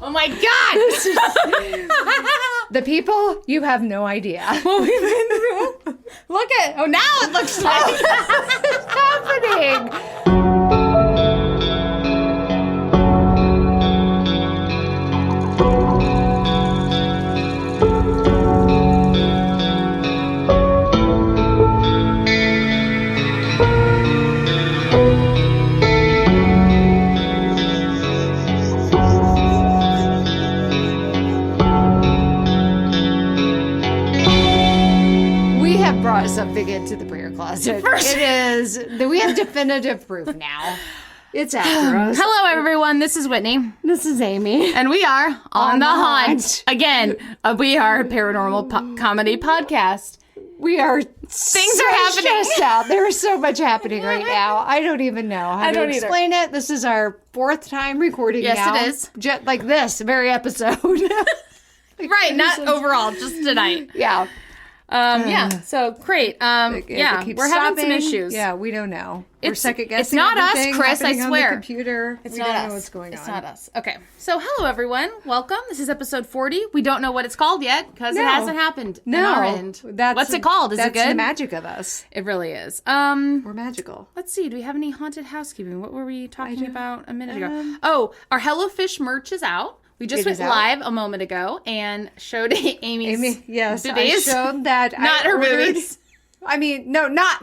Oh my God! The people, you have no idea. What we've been through. Look at, oh, now it looks like It's happening. Brought something into the prayer closet. It is. We have definitive proof now. It's after us. Hello, everyone. This is Whitney. This is Amy. And we are on the hunt. Again, we are a paranormal comedy podcast. We are. Things are happening. Out. There is so much happening right now. I don't even know how to explain it. This is our fourth time recording now. Yes, it is. Just like this very episode. Right, not overall, just tonight. Yeah. Yeah, so great. Yeah, we're having some issues. Yeah, we don't know. We're second guessing. It's not us, Chris, I swear. On the computer. It's we not don't us. know what's going on. It's not us. Okay, so hello, everyone. Welcome. This is episode 40. We don't know what it's called yet because it hasn't happened on our end. What's it called? Is it good? That's the magic of us. It really is. We're magical. Let's see. Do we have any haunted housekeeping? What were we talking about a minute ago? Oh, our Hello Fish merch is out. We just went live a moment ago and showed Amy's yes, boobies. I showed that. Not her boobies. I mean, no, not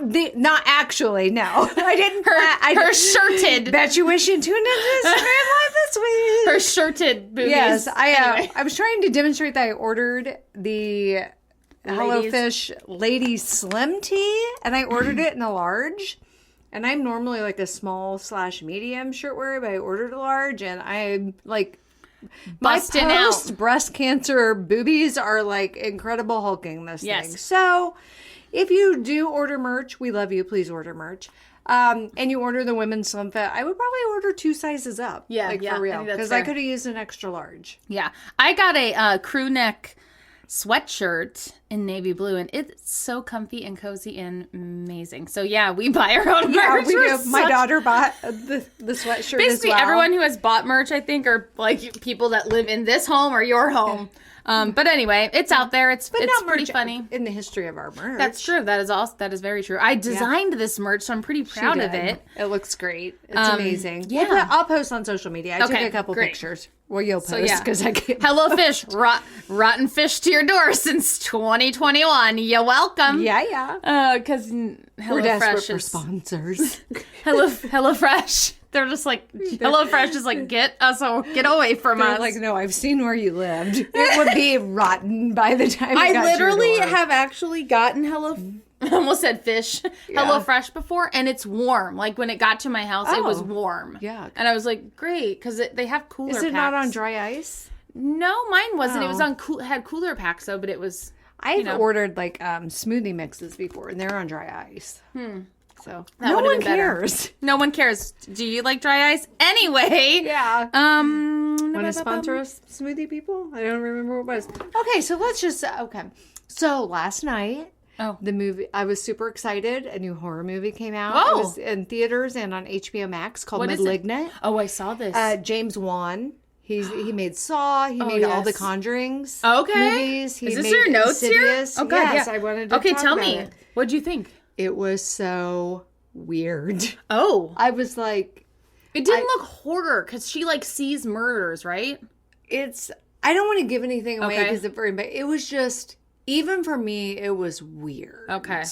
actually. No, I didn't. Her shirted. Bet you wish you tuned into this stream live this week. Her shirted boobies. Yes, anyway. I was trying to demonstrate that I ordered the Hello Fish Lady Slim Tee, and I ordered it in a large. And I'm normally like a small/medium shirt wearer, but I ordered a large, and I'm like. Busting my out. Breast cancer boobies are like incredible hulking this thing. Yes. So if you do order merch, we love you. Please order merch. And you order the women's slim fit, I would probably order 2 sizes up. Yeah, like for real. Because I could have used an extra large. Yeah. I got a crew neck sweatshirt in navy blue, and it's so comfy and cozy and amazing. So yeah, we buy our own merch. We do. My daughter bought the sweatshirt basically as well. Everyone who has bought merch, I think, are like people that live in this home or your home. But anyway, it's out there. It's pretty funny in the history of our merch. That's true. That is very true. I designed this merch, so I'm pretty proud of it. It looks great. It's amazing. Yeah, I'll post on social media. I took a couple pictures. Well, you'll post because I can't. Hello Fish, rotten fish to your door since 2021. You're welcome. Yeah. Because we're desperate for sponsors. Hello Fresh. They're just like, HelloFresh is like, get away from us. Like, no, I've seen where you lived. It would be rotten by the time I got literally to your door. have actually gotten I almost said fish. HelloFresh before, and it's warm. Like when it got to my house, it was warm. Yeah. And I was like, great, because they have cooler packs. Is it not on dry ice? No, mine wasn't. It was on had cooler packs though, but it was. I've ordered like smoothie mixes before, and they're on dry ice. So no one cares. No one cares. Do you like dry ice? Anyway. Yeah. Want to sponsor us, smoothie people? I don't remember what it was. Okay, so let's just So last night, the movie, I was super excited. A new horror movie came out. Oh. It was in theaters and on HBO Max called What is Malignant. Oh, I saw this. James Wan. He made Saw. He made all the Conjurings movies. Is this your notes Insidious. here? Oh, God, yes, I wanted to Okay, talk tell about me. it. What'd you think? It was so weird. Oh. I was like... It didn't look horror, because she, like, sees murders, right? I don't want to give anything away because it was just... Even for me, it was weird. Okay.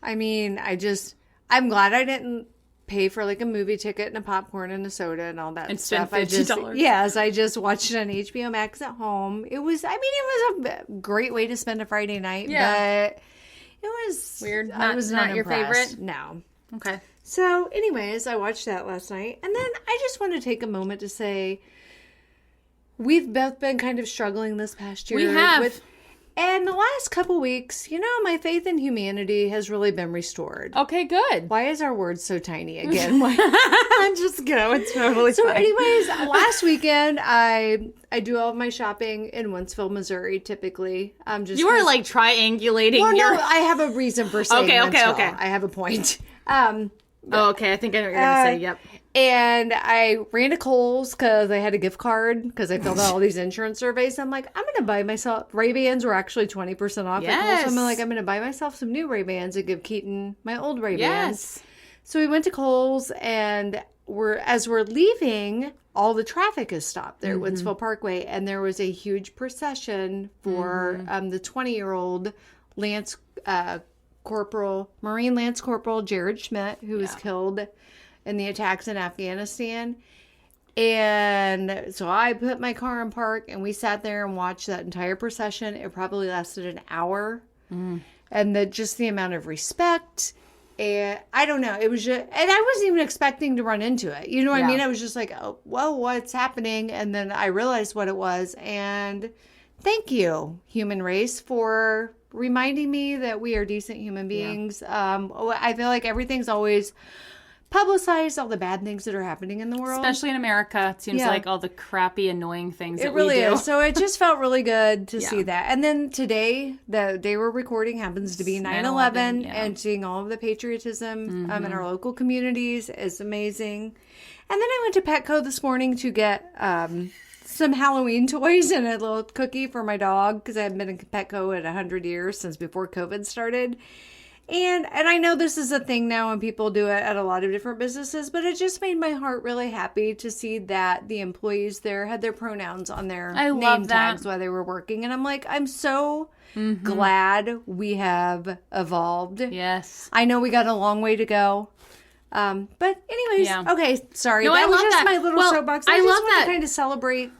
I mean, I'm glad I didn't pay for like a movie ticket and a popcorn and a soda and all that stuff. Spend $50. I just watched it on HBO Max at home. It was a great way to spend a Friday night, but it was weird. I was not your impressed. favorite? No. Okay. So anyways, I watched that last night, and then I just want to take a moment to say we've both been kind of struggling this past year. We have. And the last couple weeks, my faith in humanity has really been restored. Okay, good. Why is our word so tiny again? Just go. It's totally so fine. anyways, last weekend, I do all of my shopping in Wentzville, Missouri, typically. You were like triangulating. Well, no, I have a reason for saying Okay. Wentzville. I have a point. Okay, I think I know what you're going to say. Yep. And I ran to Kohl's because I had a gift card because I filled out all these insurance surveys. I'm like, I'm going to buy myself, Ray-Bans were actually 20% off at Kohl's. So I'm like, I'm going to buy myself some new Ray-Bans and give Keaton my old Ray-Bans. Yes. So we went to Kohl's, and as we're leaving, all the traffic is stopped there at Winsville Parkway. And there was a huge procession for the 20-year-old Marine Lance Corporal Jared Schmidt, who was killed in the attacks in Afghanistan. And so I put my car in park, and we sat there and watched that entire procession. It probably lasted an hour. And just the amount of respect. And I don't know. It was just, and I wasn't even expecting to run into it. You know what I mean? I was just like, oh, whoa, what's happening? And then I realized what it was. And thank you, human race, for reminding me that we are decent human beings. I feel like everything's always publicized, all the bad things that are happening in the world. Especially in America. It seems like all the crappy, annoying things that really we do. Is. So it just felt really good to see that. And then today, the day we're recording happens to be 9/11, and seeing all of the patriotism in our local communities is amazing. And then I went to Petco this morning to get some Halloween toys and a little cookie for my dog, because I haven't been in Petco in 100 years, since before COVID started. And I know this is a thing now and people do it at a lot of different businesses, but it just made my heart really happy to see that the employees there had their pronouns on their name tags while they were working. And I'm like, I'm so glad we have evolved. Yes. I know we got a long way to go. But anyways, okay, sorry. No, that was just that. my little soapbox. I love just want that. to kind of celebrate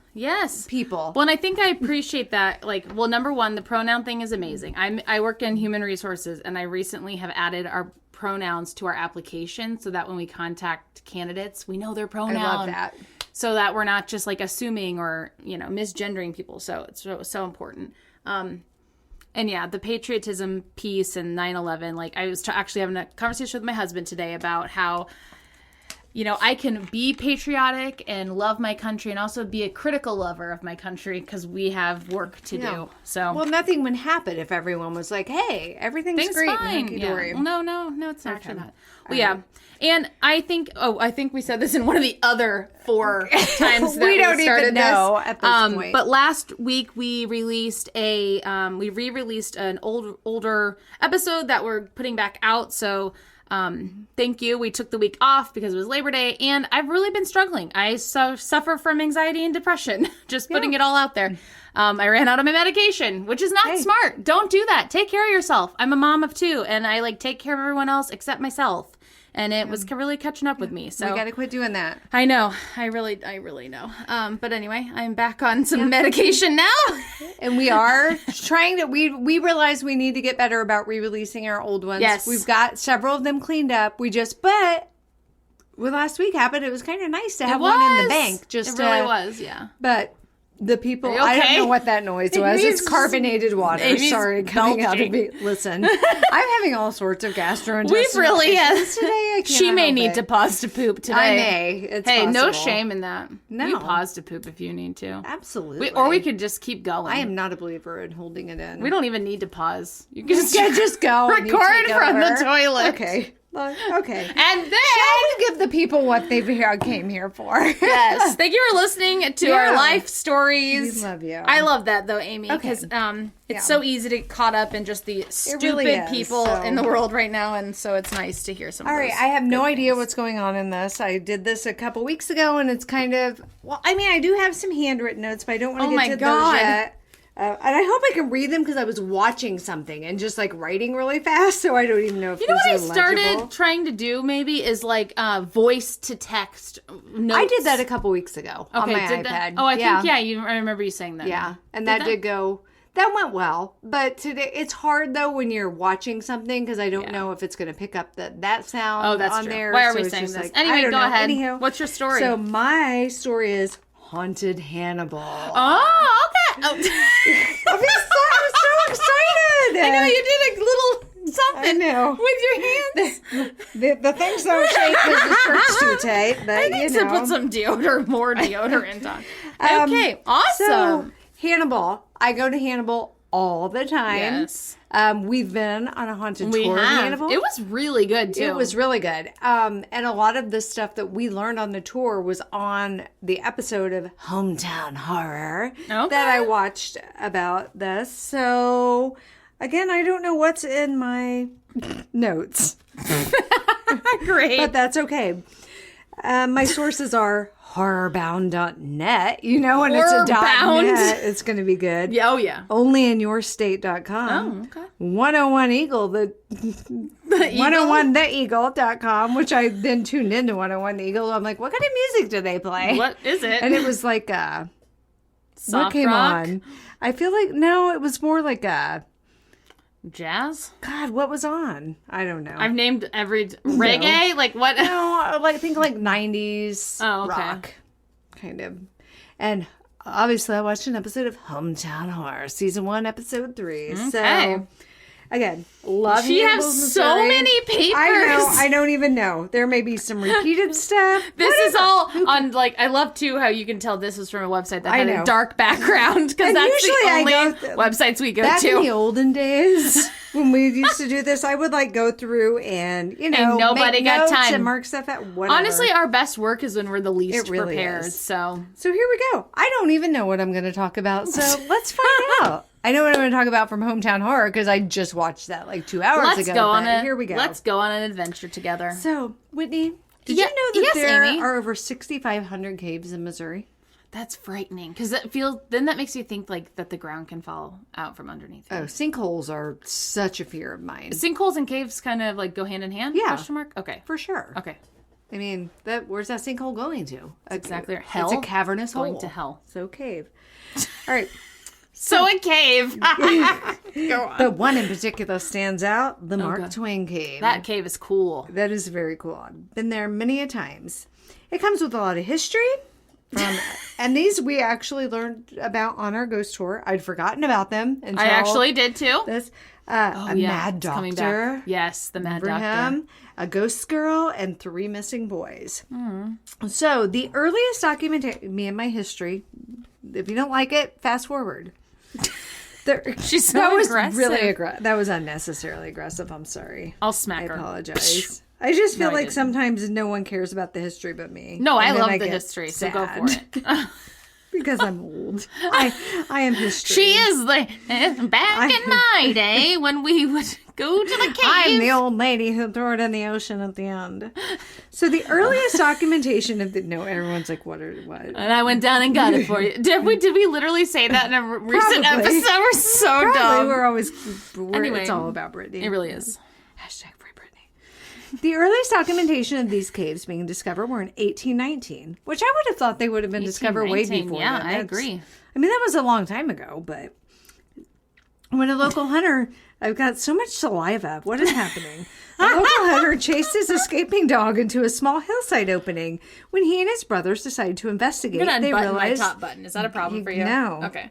people. Well, and I think I appreciate that. Like, well, number one, the pronoun thing is amazing. I work in human resources, and I recently have added our pronouns to our application so that when we contact candidates, we know their pronoun. I love that. So that we're not just like assuming or, misgendering people. So it's so important. And yeah, the patriotism piece and 9/11, like I was actually having a conversation with my husband today about how, I can be patriotic and love my country and also be a critical lover of my country because we have work to do. So, well, nothing would happen if everyone was like, "Hey, everything's great." Fine. Well, no, it's actually not. Well, and I think we said this in one of the other 4 times that we don't started even know at this point. But last week we released we re-released an older episode that we're putting back out. So. Thank you. We took the week off because it was Labor Day, and I've really been struggling. I suffer from anxiety and depression, just putting it all out there. I ran out of my medication, which is not smart. Don't do that. Take care of yourself. I'm a mom of 2, and I take care of everyone else except myself. And it was really catching up with me. So we got to quit doing that. I know. I really know. But anyway, I'm back on some medication now. And we are trying to, we realize we need to get better about re-releasing our old ones. Yes. We've got several of them cleaned up. But when last week happened, it was kind of nice to have one in the bank. It really was, yeah. But the people, okay? I don't know what that noise was. It's carbonated water. Sorry, coming out of me. Listen, I'm having all sorts of gastrointestinal We've really issues today. She may need to pause to poop today. I may. It's hey, possible. No shame in that. No. You pause to poop if you need to. Absolutely. Or we could just keep going. I am not a believer in holding it in. We don't even need to pause. You can just go. Record from the toilet. Okay. Okay. And then shall we give the people what they came here for? Yes. Thank you for listening to our life stories. We love you. I love that though, Amy, because it's so easy to get caught up in just the stupid people in the world right now, and so it's nice to hear some. All right, I have no idea what's going on in this. I did this a couple weeks ago, and it's kind of I do have some handwritten notes, but I don't want to get to those yet. And I hope I can read them because I was watching something and just writing really fast, so I don't even know if these are legible. You know what I started trying to do maybe is voice to text notes. I did that a couple weeks ago on my iPad. I remember you saying that. Yeah, and that did go. That went well, but today it's hard though when you're watching something because I don't know if it's going to pick up that sound. Oh, that's on true. there. Why are we saying this? Anyway, go ahead. Anyhow, what's your story? So my story is Haunted Hannibal. Oh, okay. Oh. I'm so excited. I know you did a little something with your hands. The things don't shake because the shirt's too tight. But I need to put some more deodorant on. Okay, awesome. So Hannibal. I go to Hannibal all the time. Yes. We've been on a haunted tour of Hannibal. It was really good, too. It was really good. And a lot of the stuff that we learned on the tour was on the episode of Hometown Horror that I watched about this. So, again, I don't know what's in my notes. Great. But that's okay. My sources are horrorbound.net, and it's a .net. It's going to be good. Yeah, oh, yeah. Onlyinyourstate.com. Oh, okay. 101 Eagle, the 101theeagle.com, which I then tuned into 101 Eagle. I'm like, what kind of music do they play? What is it? And it was like soft what came rock? on? I feel like, no, it was more like Jazz? God, what was on? I don't know. I've named every reggae? Like what? No, think like 90s rock, kind of. And obviously, I watched an episode of Hometown Horror, season 1, episode 3. Okay. So, again, love She Hannibal, has so Missouri. many papers. I know. I don't even know. There may be some repeated stuff. This is all on, I love, too, how you can tell this is from a website that had a dark background, because that's the only websites we go back to. In the olden days, when we used to do this, I would, go through and, and nobody make got notes time. and mark stuff at whatever. Honestly, our best work is when we're the least really prepared, is. So here we go. I don't even know what I'm going to talk about, so let's find out. I know what I'm going to talk about from Hometown Horror because I just watched that 2 hours ago. Here we go. Let's go on an adventure together. So, Whitney, did you know that there are over 6,500 caves in Missouri? That's frightening because that makes you think that the ground can fall out from underneath. Oh, sinkholes are such a fear of mine. Sinkholes and caves kind of go hand in hand? Yeah. Question mark? Okay. For sure. Okay. I mean, where's that sinkhole going to? Exactly. Hell. It's a cavernous hole. Going to hell. So cave. All right. So a cave. Go on. The one in particular stands out, the Mark Twain cave. That cave is cool. That is very cool. I've been there many a times. It comes with a lot of history. And these we actually learned about on our ghost tour. I'd forgotten about them. Until I actually did too. This mad doctor. Yes, the mad doctor. Him, a ghost girl, and 3 missing boys. So the earliest documentation, me and my history. If you don't like it, fast forward. She's so that was aggressive. Really aggressive. That was unnecessarily aggressive. I'm sorry. I'll smack her. I apologize. I just feel like sometimes no one cares about the history but me. No, I love the history, so go for it. Because I'm old. I am history. She is back in my day when we would go to the cave. I'm the old lady who threw it in the ocean at the end. So the earliest documentation of everyone's like, what? And I went down and got it for you. Did we literally say that in a recent episode? We're so dumb. Anyway, it's all about Brittany. It really is. Hashtag free Brittany. The earliest documentation of these caves being discovered were in 1819, which I would have thought they would have been discovered way before. Yeah, then. I agree. I mean, that was a long time ago, but when a local hunter, I've got so much saliva. What is happening? A local hunter chased his escaping dog into a small hillside opening. When he and his brothers decided to investigate, they realized my top button. Is that a problem for you? No. Okay.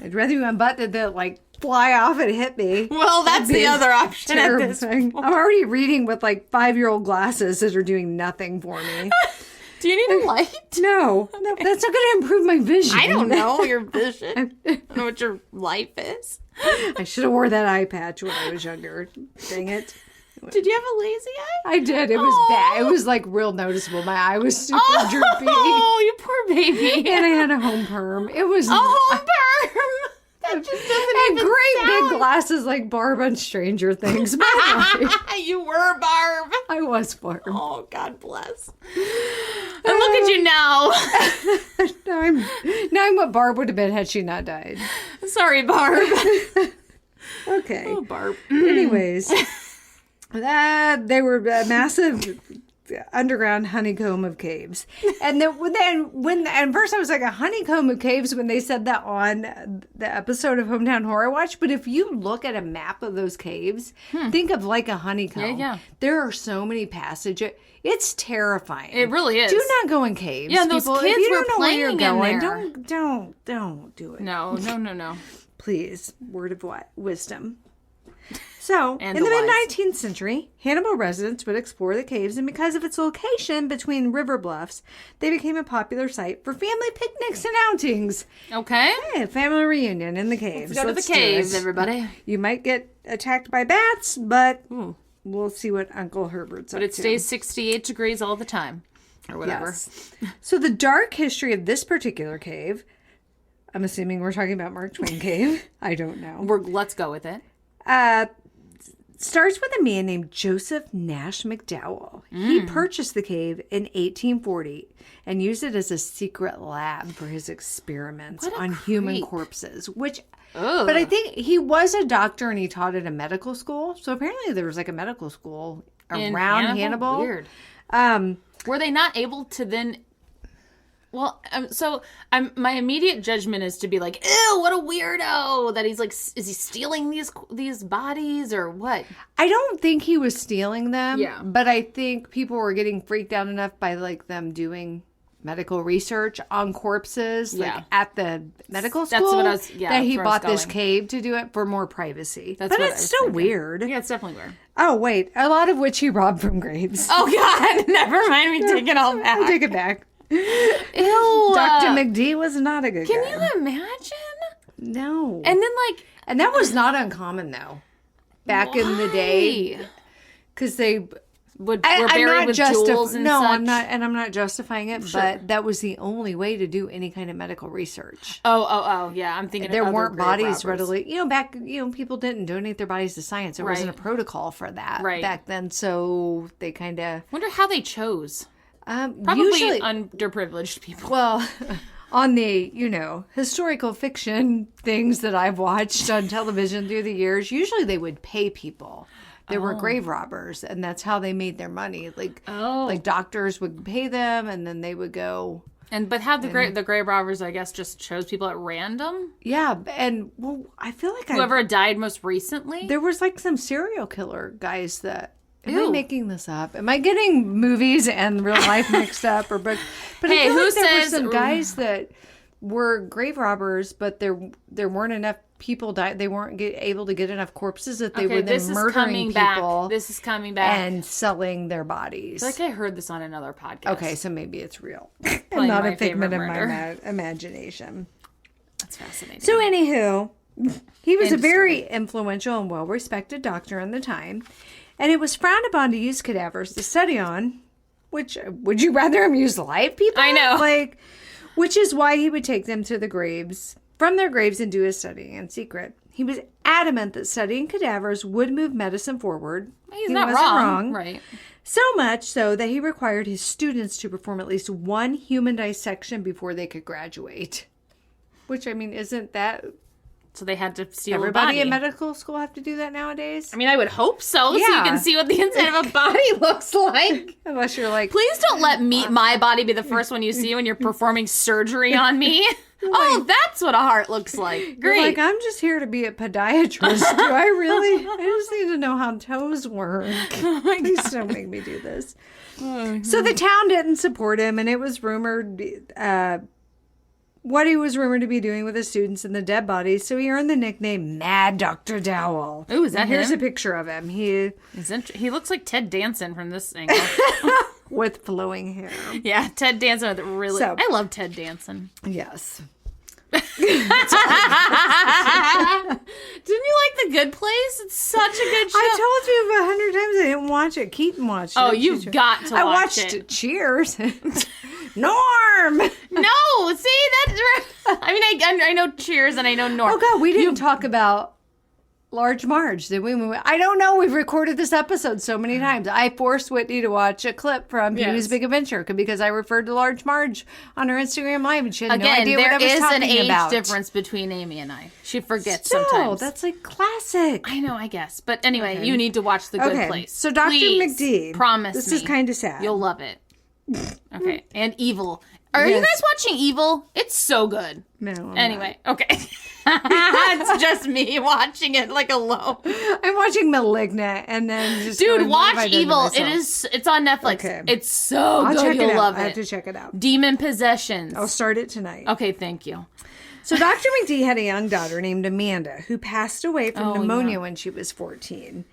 I'd rather you unbutton than fly off and hit me. Well, that's the other option at this point. I'm already reading with 5-year-old glasses that are doing nothing for me. Do you need a light? No, that's not going to improve my vision. I don't know your vision. I don't know what your life is. I should have wore that eye patch when I was younger. Dang it. Did you have a lazy eye? I did. It was bad. It was real noticeable. My eye was super droopy. Oh, you poor baby. And I had a home perm. It was a home perm. That just doesn't even great sound. Big glasses like Barb on Stranger Things. You were Barb. I was Barb. Oh, God bless. And look at you now. Now I'm what Barb would have been had she not died. Sorry, Barb. Okay. Oh, Barb. Anyways, they were a massive underground honeycomb of caves. And then at first I was like, a honeycomb of caves when they said that on the episode of Hometown Horror Watch. But if you look at a map of those caves, think of a honeycomb. Yeah. There are so many passages. It's terrifying. It really is. Do not go in caves. Yeah, those people. kids If you were don't know where playing you're in going, there. Don't do it. No. Please, word of wisdom. So, And in the the mid-19th century, Hannibal residents would explore the caves, and because of its location between river bluffs, they became a popular site for family picnics and outings. Okay. Hey, family reunion in the caves. Let's go to the do caves, it. everybody. You might get attacked by bats, but we'll see what Uncle Herbert's up But it to. stays 68 degrees all the time. Or whatever. Yes. So the dark history of this particular cave, I'm assuming we're talking about Mark Twain Cave. I don't know. Let's go with it. Starts with a man named Joseph Nash McDowell. He purchased the cave in 1840 and used it as a secret lab for his experiments on human corpses, which... But I think he was a doctor and he taught at a medical school. So apparently there was like a medical school around Hannibal. Weird. Were they not able to then... Well, my immediate judgment is to be like, ew, what a weirdo that he's like, is he stealing these bodies or what? I don't think he was stealing them. Yeah. But I think people were getting freaked out enough by like them doing medical research on corpses like at the medical school. That's what I was, that he bought this cave to do it for more privacy. That's but what it's still weird. Yeah, it's definitely weird. Oh, wait. A lot of which he robbed from graves. Oh, God. Never mind me taking all back. I take it back. Ew. Dr. McD was not a good guy. Can you imagine? No. And then like... And that was not uncommon, though. Back in the day. Because they... were buried with jewels and such. I'm not justifying it, but that was the only way to do any kind of medical research. Oh, yeah. I'm thinking there of weren't bodies robbers. readily, back, people didn't donate their bodies to science. There wasn't a protocol for that back then. So they kind of... Wonder how they chose. Probably usually underprivileged people. Well, on the, historical fiction things that I've watched on television through the years, usually they would pay people. There were grave robbers, and that's how they made their money. Like doctors would pay them, and then they would go. But how the grave robbers, I guess, just chose people at random. Yeah, and I feel like whoever died most recently. There was like some serial killer guys that. Am I making this up? Am I getting movies and real life mixed up, or books? But hey, I feel who like there says were some guys that were grave robbers, but there weren't enough people died. They weren't able to get enough corpses that they were then murdering people. This is coming back and selling their bodies. I feel like I heard this on another podcast. Okay, so maybe it's real and not a figment of my imagination. That's fascinating. So, anywho, he was a very influential and well-respected doctor in the time, and it was frowned upon to use cadavers to study on. Which would you rather him use live people? I know, which is why he would take them to the graves. From their graves and do his studying in secret. He was adamant that studying cadavers would move medicine forward. He wasn't wrong. Right. So much so that he required his students to perform at least one human dissection before they could graduate. Which, isn't that... So they had to steal everybody a body. in medical school have to do that nowadays? I would hope so. Yeah. So you can see what the inside of a body looks like. Unless you're like... Please don't let my body be the first one you see when you're performing surgery on me. Oh, that's what a heart looks like. Great. I'm just here to be a podiatrist. Do I really? I just need to know how toes work. Please don't make me do this. So the town didn't support him, and it was rumored what he was rumored to be doing with his students and the dead bodies. So he earned the nickname Mad Dr. Dowell. Oh, is that him? Here's a picture of him. He looks like Ted Danson from this angle. With flowing hair. Yeah, Ted Danson with really... I love Ted Danson. Yes. Didn't you like The Good Place? It's such a good show. I told you 100 times I didn't watch it. Keaton watched it. Oh, you've got to watch it. I watched Cheers. Norm! No! See, that's right. I know Cheers and I know Norm. Oh, God, we didn't talk about Large Marge, did we? I don't know. We've recorded this episode so many times. I forced Whitney to watch a clip from Pee-wee's Big Adventure because I referred to Large Marge on her Instagram Live and she had no idea what I was talking about. There is an age difference between Amy and I. She forgets sometimes. That's like classic. I know, I guess. But anyway, you need to watch The Good Place. So Dr. Please, McD. Promise this me. is kind of sad. You'll love it. Okay. And Evil. Are you Yes. guys watching Evil? It's so good. No. I'm Anyway, okay. It's just me watching it like alone. not. I'm watching *Malignant*, and then just Dude, going, what have I watch done to Evil. myself? It's on Netflix. Okay. It's so I'll good. check You'll it out. love I have it. to check it out. Demon Possessions. I'll start it tonight. Okay, thank you. So Dr. McD had a young daughter named Amanda who passed away from pneumonia when she was 14.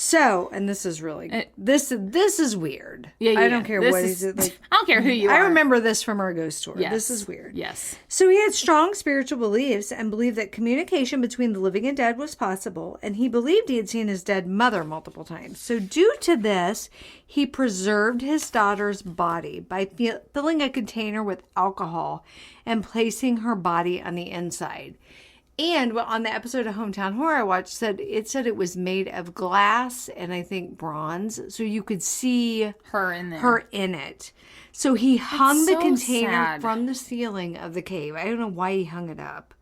So, and this is really this is weird. Yeah. I don't care This what is is it like. I don't care who you are. I remember this from our ghost tour. Yes. This is weird. Yes. So he had strong spiritual beliefs and believed that communication between the living and dead was possible, and he believed he had seen his dead mother multiple times. So due to this, he preserved his daughter's body by filling a container with alcohol and placing her body on the inside. And on the episode of Hometown Horror I watched, it said it was made of glass and I think bronze, so you could see Her in there. her in it. So he hung the so container sad. from the ceiling of the cave. I don't know why he hung it up.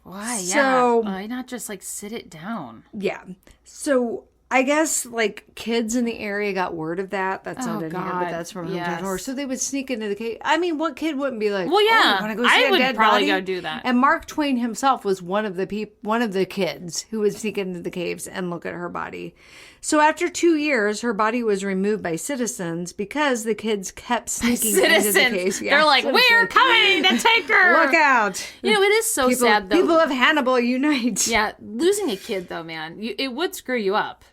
Why? So- Yeah. Why not just like sit it down? Yeah. So I guess like kids in the area got word of that. That's not in here, but God. that's from Hometown Yes. Horror. So they would sneak into the cave. I mean, what kid wouldn't be like, Well, yeah. you want to go see I a would dead probably body? go do that. And Mark Twain himself was one of the kids who would sneak into the caves and look at her body. So after 2 years, her body was removed by citizens because the kids kept sneaking into the Citizens. caves. Yeah, They're like, citizens. we're coming to take her. Look out. You know, it is so People, sad though. people of Hannibal unite. Yeah, losing a kid though, man, it would screw you up.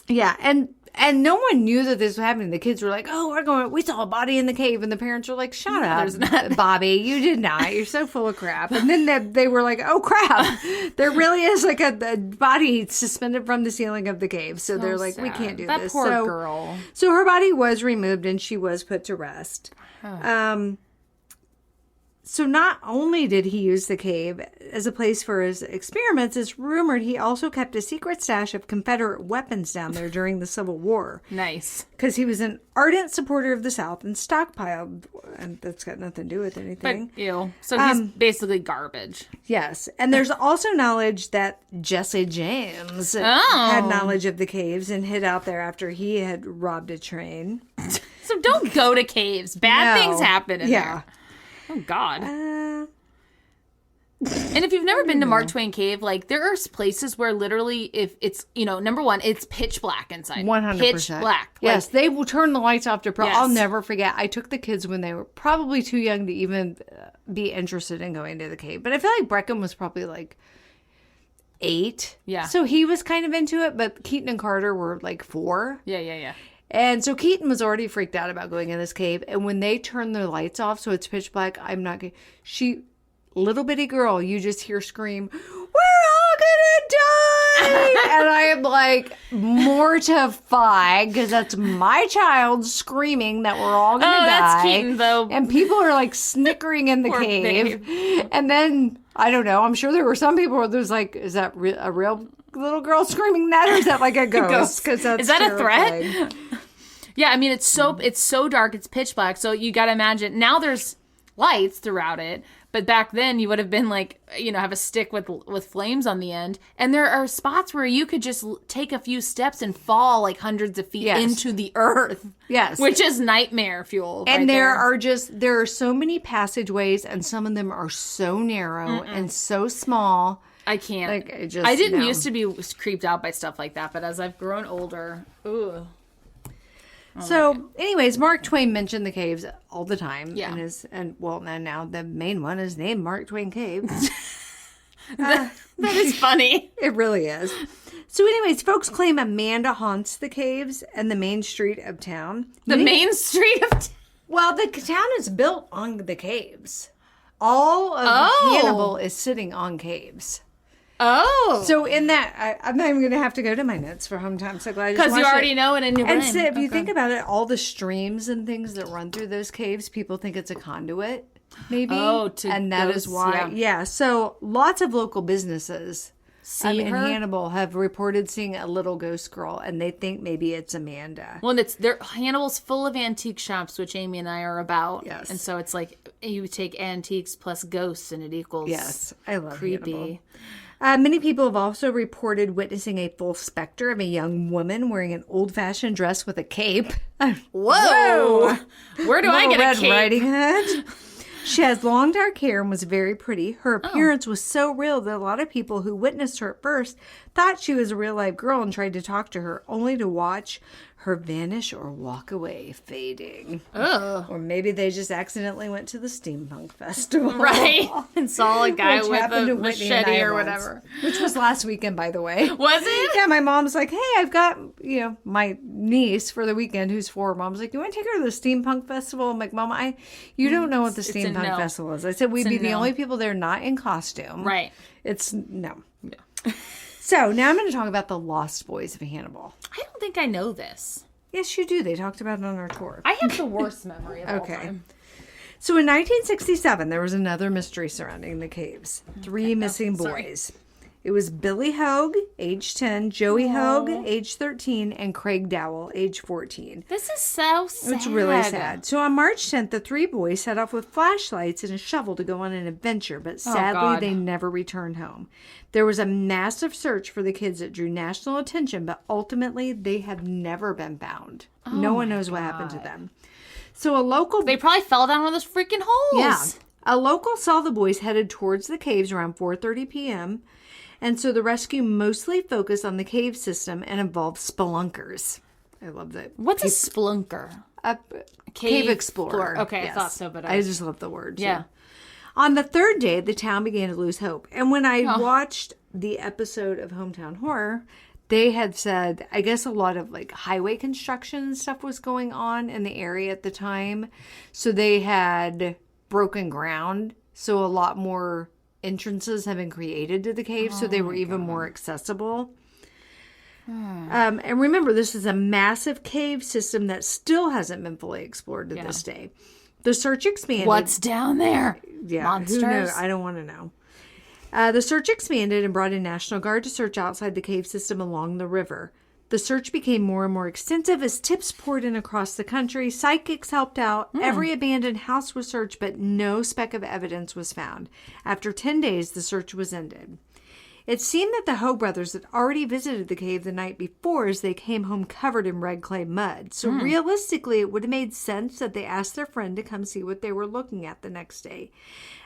Yeah, and no one knew that this was happening. The kids were like, "Oh, we saw a body in the cave," and the parents were like, "Shut up, Bobby, you did not. You're so full of crap." And then they were like, "Oh crap, there really is like a body suspended from the ceiling of the cave." So they're like, "We sad. can't do That this." poor so, girl. So her body was removed and she was put to rest. So not only did he use the cave as a place for his experiments, it's rumored he also kept a secret stash of Confederate weapons down there during the Civil War. Nice. Because he was an ardent supporter of the South and stockpiled, and that's got nothing to do with But anything. ew. So he's basically garbage. Yes. And there's also knowledge that Jesse James Oh. had knowledge of the caves and hid out there after he had robbed a train. So don't go to caves. Bad No. things happen in there. Oh God. And if you've never been to Mark Twain Cave, like there are places where literally if it's, number one, it's pitch black inside. 100%. Pitch black. Yes, they will turn the lights off to Yes. I'll never forget. I took the kids when they were probably too young to even be interested in going to the cave. But I feel like Breckham was probably like 8. Yeah. So he was kind of into it, but Keaton and Carter were like 4. Yeah. And so Keaton was already freaked out about going in this cave. And when they turn their lights off, so it's pitch black, I'm not going little bitty girl, you just hear scream, "We're all gonna die!" And I am like mortified because that's my child screaming that we're all gonna die. That's Keaton though. And people are like snickering in the Poor cave. And then, I don't know, I'm sure there were some people where there's like, is that a real little girl screaming that, or is that like a ghost? Because that's Is that terrifying. a threat? Yeah, I mean it's so dark, it's pitch black. So you got to imagine now there's lights throughout it, but back then you would have been like, have a stick with flames on the end, and there are spots where you could just take a few steps and fall like hundreds of feet into the earth. Yes. Which is nightmare fuel. And right there are so many passageways, and some of them are so narrow and so small. I can't. Like, I didn't used to be creeped out by stuff like that, but as I've grown older, ooh. So, anyways, Mark Twain mentioned the caves all the time. Yeah. And now the main one is named Mark Twain Cave. That is funny. It really is. So, anyways, folks claim Amanda haunts the caves and the main street of town. The main street of Well, the town is built on the caves. All of Hannibal is sitting on caves. Oh. So in that, I'm not even going to have to go to my notes for home time. So glad I just Because you watched already it. know it in your brain. And so if you think about it, all the streams and things that run through those caves, people think it's a conduit, maybe. And that is why. Yeah. So lots of local businesses in Hannibal have reported seeing a little ghost girl, and they think maybe it's Amanda. Well, Hannibal's full of antique shops, which Amy and I are about. Yes. And so it's like you take antiques plus ghosts and it equals Yes, I love creepy. Hannibal. Many people have also reported witnessing a full specter of a young woman wearing an old-fashioned dress with a cape. Whoa! Where do I get Red a cape? Riding Hood. She has long dark hair and was very pretty. Her appearance was so real that a lot of people who witnessed her at first thought she was a real-life girl and tried to talk to her, only to watch her vanish or walk away, fading. Oh. Or maybe they just accidentally went to the steampunk festival. Right. And saw a guy Which with happened a to Whitney and machete I or once, whatever. Which was last weekend, by the way. Was it? Yeah, my mom's like, hey, I've got, my niece for the weekend who's 4. Mom's like, you want to take her to the steampunk festival? I'm like, Mom, you don't know what the It's a steampunk no. festival is. I said, we'd It's a be the no. only people there not in costume. Right. It's no. Yeah. So now I'm going to talk about the Lost Boys of Hannibal. I don't think I know this. Yes, you do. They talked about it on our tour. I have the worst memory of all Okay. time. So in 1967, there was another mystery surrounding the caves. 3 missing sorry. boys. It was Billy Hogue, age 10, Joey Hogue, age 13, and Craig Dowell, age 14. This is so sad. It's really sad. So on March 10th, the 3 boys set off with flashlights and a shovel to go on an adventure, but sadly God. they never returned home. There was a massive search for the kids that drew national attention, but ultimately they have never been found. No one knows what happened to them. So a local... They probably fell down one of those freaking holes. Yeah. A local saw the boys headed towards the caves around 4:30 p.m., and so the rescue mostly focused on the cave system and involved spelunkers. I love that. What's a splunker? A cave explorer. Okay, I thought so, but I just love the word. too. Yeah. On the 3rd day, the town began to lose hope. And when I watched the episode of Hometown Horror, they had said, I guess a lot of like highway construction and stuff was going on in the area at the time. So they had broken ground. So a lot more entrances have been created to the cave. So they were even more accessible. And remember, this is a massive cave system that still hasn't been fully explored to this day. The search expanded. What's down there? Yeah, Monsters? who knows? I don't want to know. The search expanded and brought in National Guard to search outside the cave system along the river. The search became more and more extensive as tips poured in across the country. Psychics helped out. Every abandoned house was searched, but no speck of evidence was found. After 10 days, the search was ended. It seemed that the Hogue brothers had already visited the cave the night before as they came home covered in red clay mud. So realistically, it would have made sense that they asked their friend to come see what they were looking at the next day.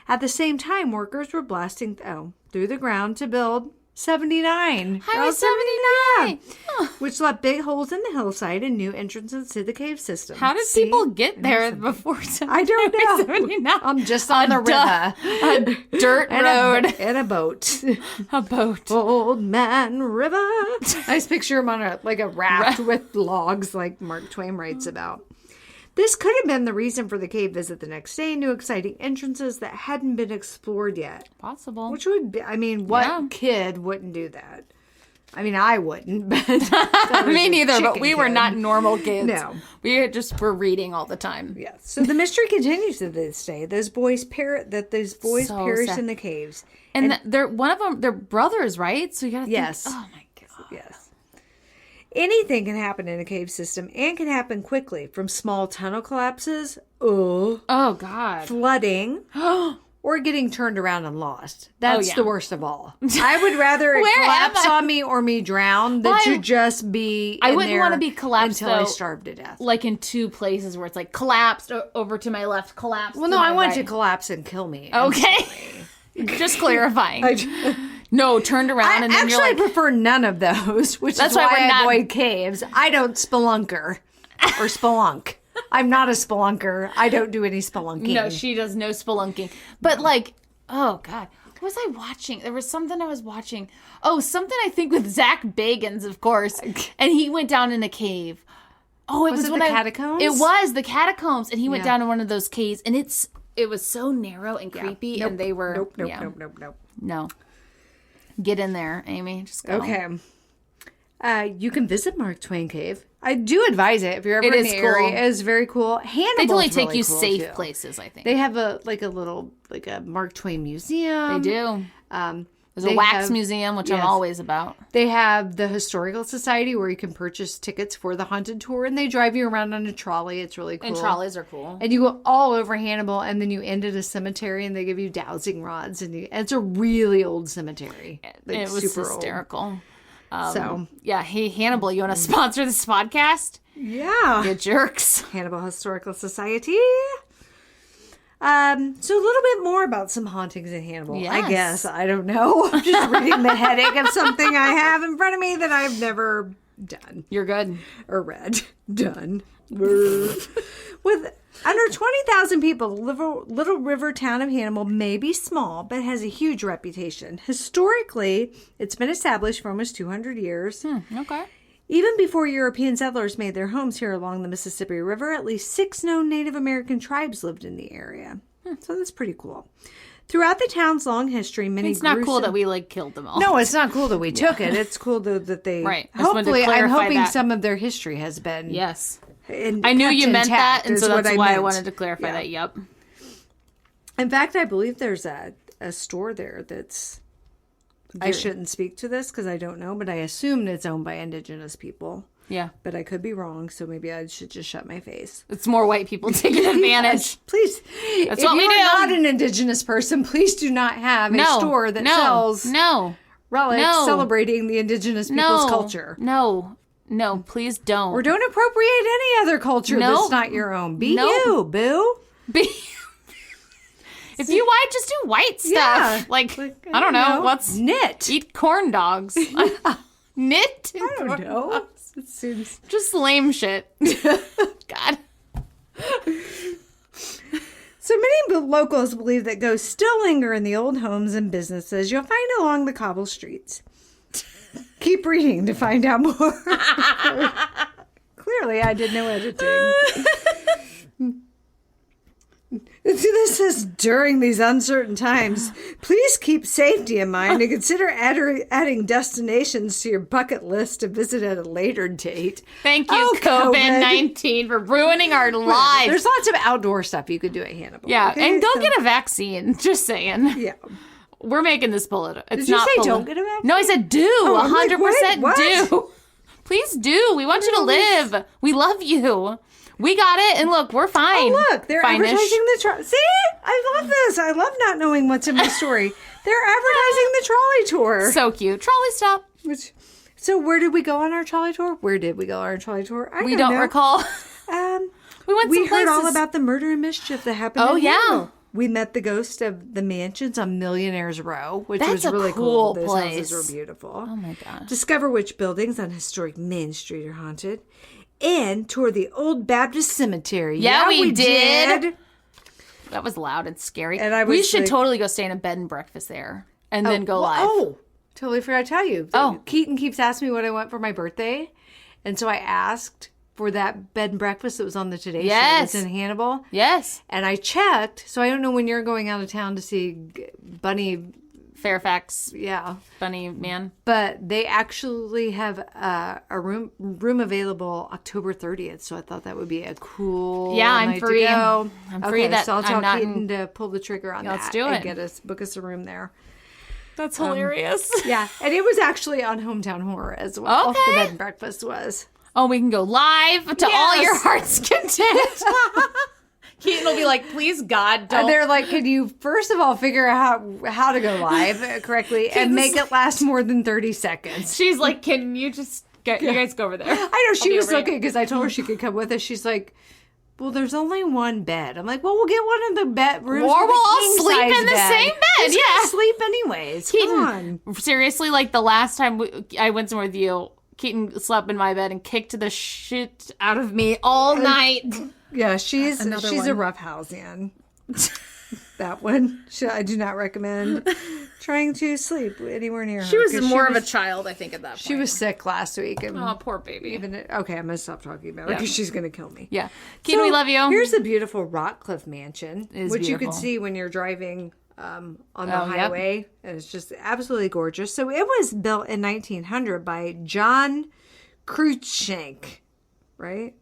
At the same time, workers were blasting through the ground to build 79. Highway 79. Which left big holes in the hillside and new entrances to the cave system. How did people get there before? I don't know. 79? I'm just on the river. A dirt road. And a boat. A boat. Old Man River. I just picture him on a raft with logs like Mark Twain writes about. This could have been the reason for the cave visit the next day. New exciting entrances that hadn't been explored yet. Possible. Which would be, what kid wouldn't do that? I mean, I wouldn't, but Me neither, but we were kid. not normal kids. No. We just were reading all the time. Yes. So the mystery continues to this day. Those boys perished sad. in the caves. And they're one of them. They're brothers, right? So you gotta Yes. think. Oh my god. Yes. Anything can happen in a cave system and can happen quickly, from small tunnel collapses, Oh god. flooding, or getting turned around and lost. That's yeah. the worst of all. I would rather it Where collapse am I? on me or me drown than to just be I in wouldn't there want to be collapsed until I though, starve to death. like in two places where it's like collapsed over to my left, collapsed. Well, to no, my I want right. to collapse and kill me. Okay. Just clarifying. No, turned around and then Actually, you're like, I prefer none of those, which That's is why why we're I not- avoid caves. I don't spelunker or spelunk. I'm not a spelunker. I don't do any spelunking. no, she does no spelunking. But like, oh god, what was I watching? There was something I was watching. Oh, something I think with Zach Bagans, of course. And he went down in a cave. Oh, it was it when the catacombs? It was the catacombs, and he went Yeah. down in one of those caves, and it was so narrow and creepy, and they were Nope. no. Get in there, Amy. Just go. Okay. You can visit Mark Twain Cave. I do advise it if you're ever It in is the cool. area. It is very cool. Hannibal. They totally take you safe places, I think. They have a little Mark Twain museum. They do. There's a wax museum, which I'm always about. They have the Historical Society where you can purchase tickets for the haunted tour, and they drive you around on a trolley. It's really cool. And trolleys are cool. And you go all over Hannibal, and then you end at a cemetery, and they give you dowsing rods. And it's a really old cemetery. Like, it was super hysterical. Old. Hey, Hannibal, you want to sponsor this podcast? Yeah. You jerks. Hannibal Historical Society. So a little bit more about some hauntings in Hannibal. Yes. I guess. I don't know. I'm just reading the headache of something I have in front of me that I've never done. You're good. Or read. Done. With under 20,000 people, the little river town of Hannibal may be small, but has a huge reputation. Historically, it's been established for almost 200 years. Okay. Even before European settlers made their homes here along the Mississippi River, at least 6 known Native American tribes lived in the area. So that's pretty cool. Throughout the town's long history, many It's not cool that we killed them all. No, it's not cool that we took it. It's cool though that they... Right. Hopefully, I'm hoping some of their history has been... Yes. I knew you meant that, and so that's why I wanted to clarify that. Yep. In fact, I believe there's a store there that's... I shouldn't speak to this because I don't know, but I assume it's owned by indigenous people. Yeah. But I could be wrong, so maybe I should just shut my face. It's more white people taking advantage. Yes, please. That's what we do. If you're not an indigenous person, please do not have a store that sells relics celebrating the indigenous people's culture. No, please don't. Or don't appropriate any other culture that's not your own. Be you, boo. If you white, just do white stuff. Yeah. Like I don't know. What's knit? Eat corn dogs. Knit? I don't know. It seems just lame shit. God. So many locals believe that ghosts still linger in the old homes and businesses you'll find along the cobble streets. Keep reading to find out more. Clearly, I did no editing. This says, during these uncertain times, please keep safety in mind and consider adding destinations to your bucket list to visit at a later date. Thank you, COVID-19, for ruining our lives. There's lots of outdoor stuff you could do at Hannibal. Yeah, okay? And go get a vaccine. Just saying. Yeah. We're making this political. Did you say don't get a vaccine? No, I said do. 100% do. Please do. We want you to live. We love you. We got it, and look, we're fine. Oh, look, they're advertising the trolley. See? I love this. I love not knowing what's in my story. They're advertising the trolley tour. So cute. Trolley stop. So where did we go on our trolley tour? Where did we go on our trolley tour? We don't recall. We heard all about the murder and mischief that happened in Hannibal. Yeah. We met the ghost of the mansions on Millionaire's Row, which was really cool. Those place. houses were beautiful. Oh, my gosh. Discover which buildings on historic Main Street are haunted. And tour the Old Baptist Cemetery. Yeah, we did. That was loud and scary. And we should totally go stay in a bed and breakfast there and then go live. Oh, totally forgot to tell you. Keaton keeps asking me what I want for my birthday. And so I asked for that bed and breakfast that was on the Today Show. It's in Hannibal. Yes. And I checked. So I don't know when you're going out of town to see Bunny... Fairfax, Bunny Man. But they actually have a room available October 30th, so I thought that would be a cool I'm night free. to go. I'm free. So I'll tell Keaton to pull the trigger on that. Let's do it. And book us a room there. That's hilarious. Yeah, and it was actually on Hometown Horror as well. Okay. The bed and breakfast was. Oh, we can go live to all your heart's content. Keaton will be like, please, God, don't. They're like, can you first of all figure out how to go live correctly and make it last more than 30 seconds? She's like, can you just you guys go over there? I know, she was looking because I told her she could come with us. She's like, well, there's only one bed. I'm like, well, we'll get one of the bedrooms. Or we'll all sleep in the same bed. Yeah. Sleep anyways. Keaton, seriously, like the last time I went somewhere with you, Keaton slept in my bed and kicked the shit out of me all night. Yeah, she's a roughhousing. That one, I do not recommend trying to sleep anywhere near her. She was more of a child, I think, at that point. She was sick last week. And poor baby. Okay, I'm going to stop talking about it because she's going to kill me. Yeah. Keaton, we love you. Here's a beautiful Rockcliffe mansion, which beautiful. you can see when you're driving on the highway. Yep. And it's just absolutely gorgeous. So it was built in 1900 by John Cruikshank, right?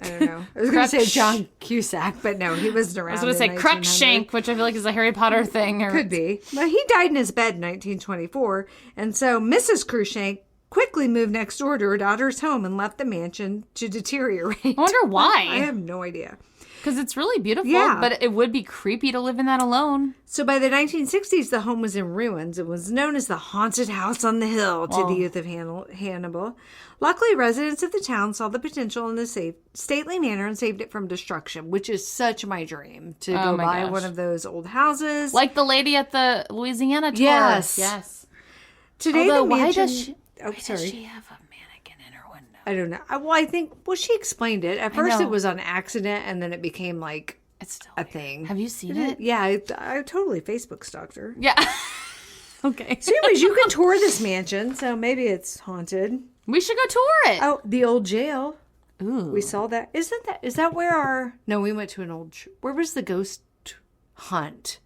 I don't know. I was going to say John Cusack, but no, he wasn't around. I was going to say Crookshank, which I feel like is a Harry Potter thing. Or... Could be. But he died in his bed in 1924. And so Mrs. Cruikshank quickly moved next door to her daughter's home and left the mansion to deteriorate. I wonder why. I have no idea. Because it's really beautiful, Yeah. but it would be creepy to live in that alone. So by the 1960s, the home was in ruins. It was known as the haunted house on the hill to the youth of Hannibal. Luckily, residents of the town saw the potential in the stately manor and saved it from destruction, which is such my dream, to go buy one of those old houses. Like the lady at the Louisiana tour. Yes. Today, although, the mansion... why does she have a mannequin in her window? I don't know. Well, I think... Well, she explained it. At first, it was on accident, and then it became, like, it's still a thing. Have you seen it? Yeah, I totally Facebook stalked her. Yeah. Okay. So anyways, you can tour this mansion, so maybe it's haunted. We should go tour it. Oh, the old jail. Ooh. We saw that. Is that where our... No, we went to an old... Where was the ghost hunt?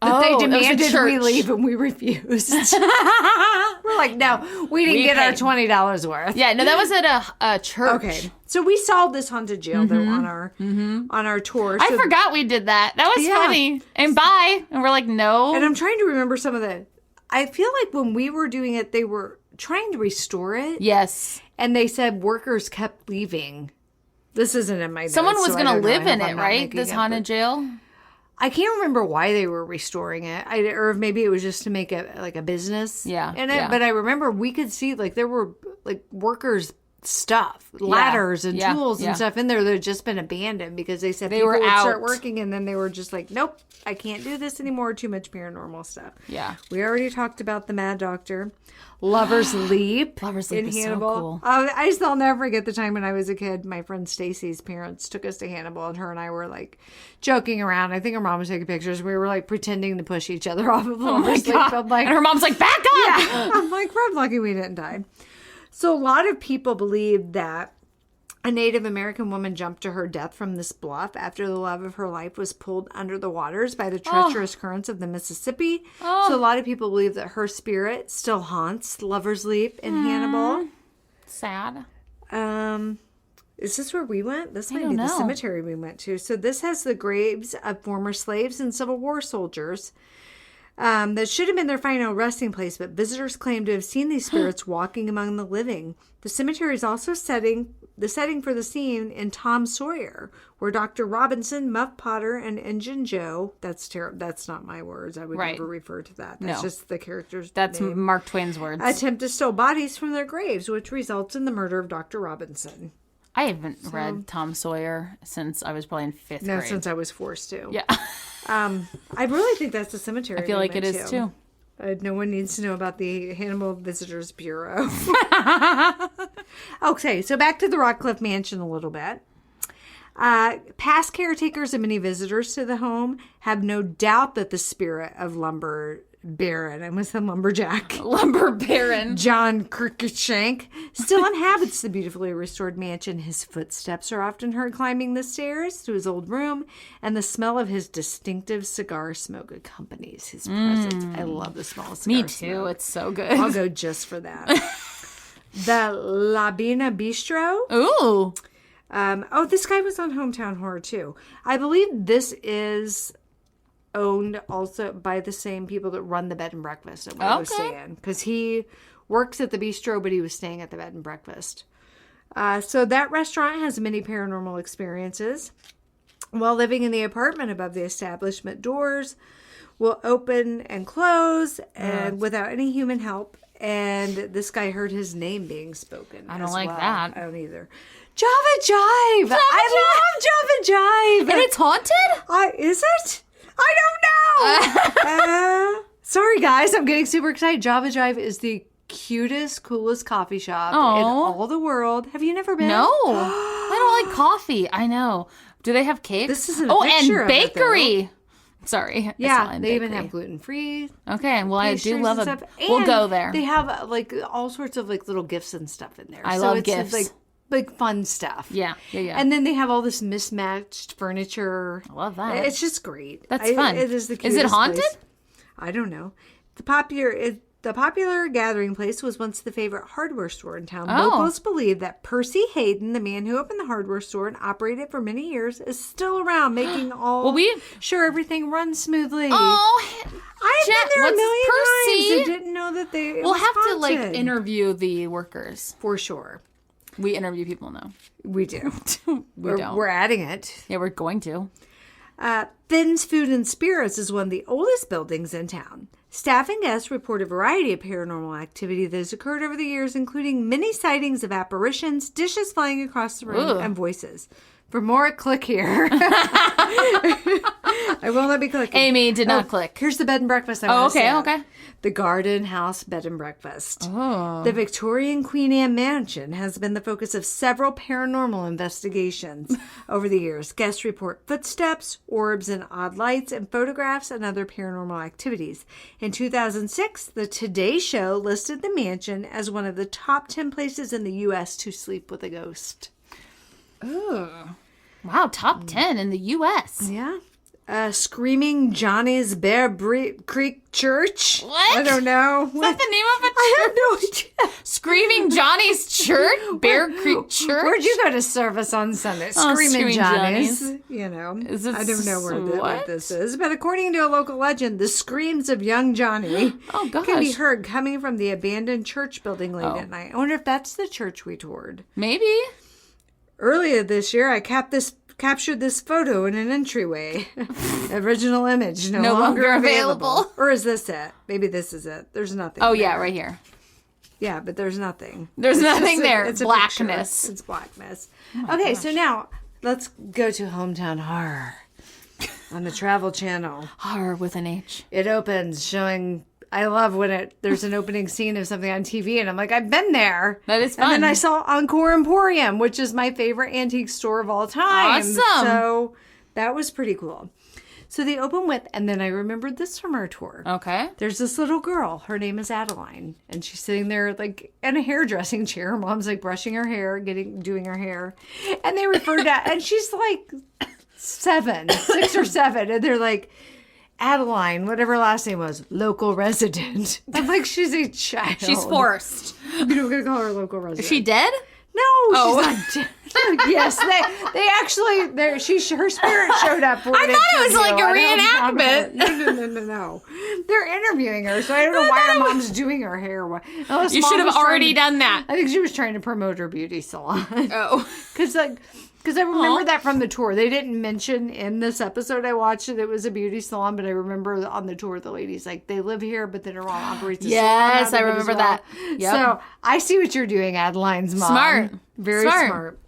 That they demanded we leave and we refused. We're like, no, we didn't get our $20 worth. Yeah, no, that was at a church. Okay. So we saw this haunted jail though on our tour. So, I forgot we did that. That was funny. And bye. And we're like, no. And I'm trying to remember some of the... I feel like when we were doing it, they were trying to restore it. Yes. And they said workers kept leaving. This isn't in my notes. Someone was so going to live in I'm it, not right? making This it, haunted jail? I can't remember why they were restoring it. Or maybe it was just to make it like a business in it. Yeah. But I remember we could see like there were like workers stuff, ladders and tools and stuff in there that had just been abandoned because they said people would start working and then they were just like, nope, I can't do this anymore. Too much paranormal stuff. Yeah. We already talked about the Mad Doctor. Lover's Leap. Lover's Leap in is Hannibal. so cool. I'll never forget the time when I was a kid. My friend Stacy's parents took us to Hannibal, and her and I were like joking around. I think her mom was taking pictures. We were like pretending to push each other off of Lover's Leap. I'm like, and her mom's like, back up! Yeah. I'm like, we're lucky we didn't die. So a lot of people believe that a Native American woman jumped to her death from this bluff after the love of her life was pulled under the waters by the treacherous currents of the Mississippi. So a lot of people believe that her spirit still haunts Lover's Leap in Hannibal. Sad. Is this where we went? This might be the cemetery we went to. So this has the graves of former slaves and Civil War soldiers. That should have been their final resting place, but visitors claim to have seen these spirits walking among the living. The cemetery is also the setting for the scene in Tom Sawyer, where Dr. Robinson, Muff Potter, and Injun Joe, that's not my words. I would never refer to that. That's just the character's That's name. Mark Twain's words. Attempt to steal bodies from their graves, which results in the murder of Dr. Robinson. I haven't read Tom Sawyer since I was probably in fifth grade. No, since I was forced to. Yeah. I really think that's the cemetery. I feel like it is too. No one needs to know about the Hannibal Visitors Bureau. Okay, so back to the Rockcliffe Mansion a little bit. Past caretakers and many visitors to the home have no doubt that the spirit of Lumber Baron, I almost said lumberjack. Lumber Baron. John Cruikshank still inhabits the beautifully restored mansion. His footsteps are often heard climbing the stairs to his old room, and the smell of his distinctive cigar smoke accompanies his presence. I love the smell of cigar Me too. smoke. It's so good. I'll go just for that. The Labina Bistro. Ooh. This guy was on Hometown Horror too. I believe this is owned also by the same people that run the bed and breakfast at where I was staying, because he works at the bistro, but he was staying at the bed and breakfast. So that restaurant has many paranormal experiences. While living in the apartment above the establishment, doors will open and close and without any human help. And this guy heard his name being spoken. I don't like that. I don't either. Java Jive. I love Java Jive. And it's haunted? Is it? I don't know. Sorry, guys. I'm getting super excited. Java Jive is the cutest, coolest coffee shop in all the world. Have you never been? No. I don't like coffee. I know. Do they have cakes? This isn't a picture and of it, bakery. Sorry. Yeah, they even have gluten-free. Okay, well, I do love stuff. We'll go there. They have like all sorts of like little gifts and stuff in there. I love gifts. Like fun stuff. Yeah. And then they have all this mismatched furniture. I love that. It's just great. That's fun. It is the cutest Is it haunted? place. I don't know. The popular gathering place was once the favorite hardware store in town. Oh. Locals believe that Percy Hayden, the man who opened the hardware store and operated it for many years, is still around, making sure everything runs smoothly. Oh, I've been there a million Percy? times. I didn't know that We'll have to interview the workers. For sure. We interview people now. We do. don't. We're adding it. Yeah, we're going to. Finn's Food and Spirits is one of the oldest buildings in town. Staff and guests report a variety of paranormal activity that has occurred over the years, including many sightings of apparitions, dishes flying across the room, and voices. For more, click here. I won't let me click. Amy did not click. Here's the bed and breakfast. Okay. The Garden House Bed and Breakfast. Oh. The Victorian Queen Anne Mansion has been the focus of several paranormal investigations over the years. Guests report footsteps, orbs and odd lights, and photographs and other paranormal activities. In 2006, the Today Show listed the mansion as one of the top 10 places in the U.S. to sleep with a ghost. Ooh. Wow, top 10 in the U.S. Yeah. Screaming Johnny's Bear Creek Church. What? I don't know. Is that the name of a church? I have no idea. Screaming Johnny's Church? Bear Creek Church? Where'd you go to service on Sunday? Screaming Johnny's. You know, I don't know what this is. But according to a local legend, the screams of young Johnny can be heard coming from the abandoned church building late at night. I wonder if that's the church we toured. Maybe. Earlier this year, I captured this photo in an entryway. Original image no longer available. Or is this it? Maybe this is it. There's nothing there. Yeah, right here. Yeah, but there's nothing. There's nothing there. It's blackness. It's blackness. Okay, so now let's go to Hometown Horror on the Travel Channel. Horror with an H. It opens showing... I love when there's an opening scene of something on TV, and I'm like, I've been there. That is fun. And then I saw Encore Emporium, which is my favorite antique store of all time. Awesome. So that was pretty cool. So they open with, and then I remembered this from our tour. Okay. There's this little girl. Her name is Adeline, and she's sitting there like in a hairdressing chair. Her mom's like brushing her hair, doing her hair, and they refer to, and she's like 6 or 7, and they're like, Adeline, whatever her last name was, local resident. I'm like, she's a child. She's forced. We're going to call her local resident. Is she dead? No, she's not dead. Yes, they actually, her spirit showed up for I thought it was like a reenactment. No. They're interviewing her, so I don't know why her mom's doing her hair. You should have already done that. I think she was trying to promote her beauty salon. Oh. Because I remember that from the tour. They didn't mention in this episode I watched it was a beauty salon, but I remember on the tour the lady's like, they live here, but then her mom operates a salon. Yes, I remember that. Yep. So I see what you're doing, Adeline's mom. Smart. Very smart.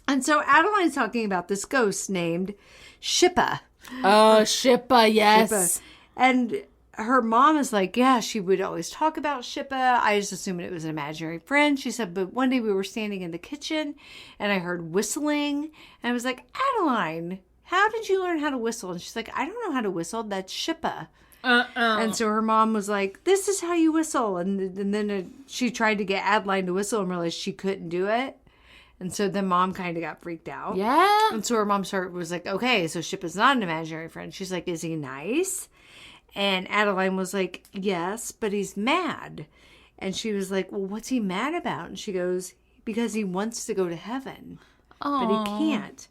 And so Adeline's talking about this ghost named Shippa. Oh, Shippa, yes. Shippa. And her mom is like, yeah, she would always talk about Shippa. I just assumed it was an imaginary friend. She said, but one day we were standing in the kitchen and I heard whistling. And I was like, Adeline, how did you learn how to whistle? And she's like, I don't know how to whistle. That's Shippa. And so her mom was like, this is how you whistle. And then she tried to get Adeline to whistle and realized she couldn't do it. And so then mom kind of got freaked out. Yeah. And so her mom was like, okay, so Shippa's not an imaginary friend. She's like, is he nice? And Adeline was like, yes, but he's mad. And she was like, well, what's he mad about? And she goes, because he wants to go to heaven, but he can't.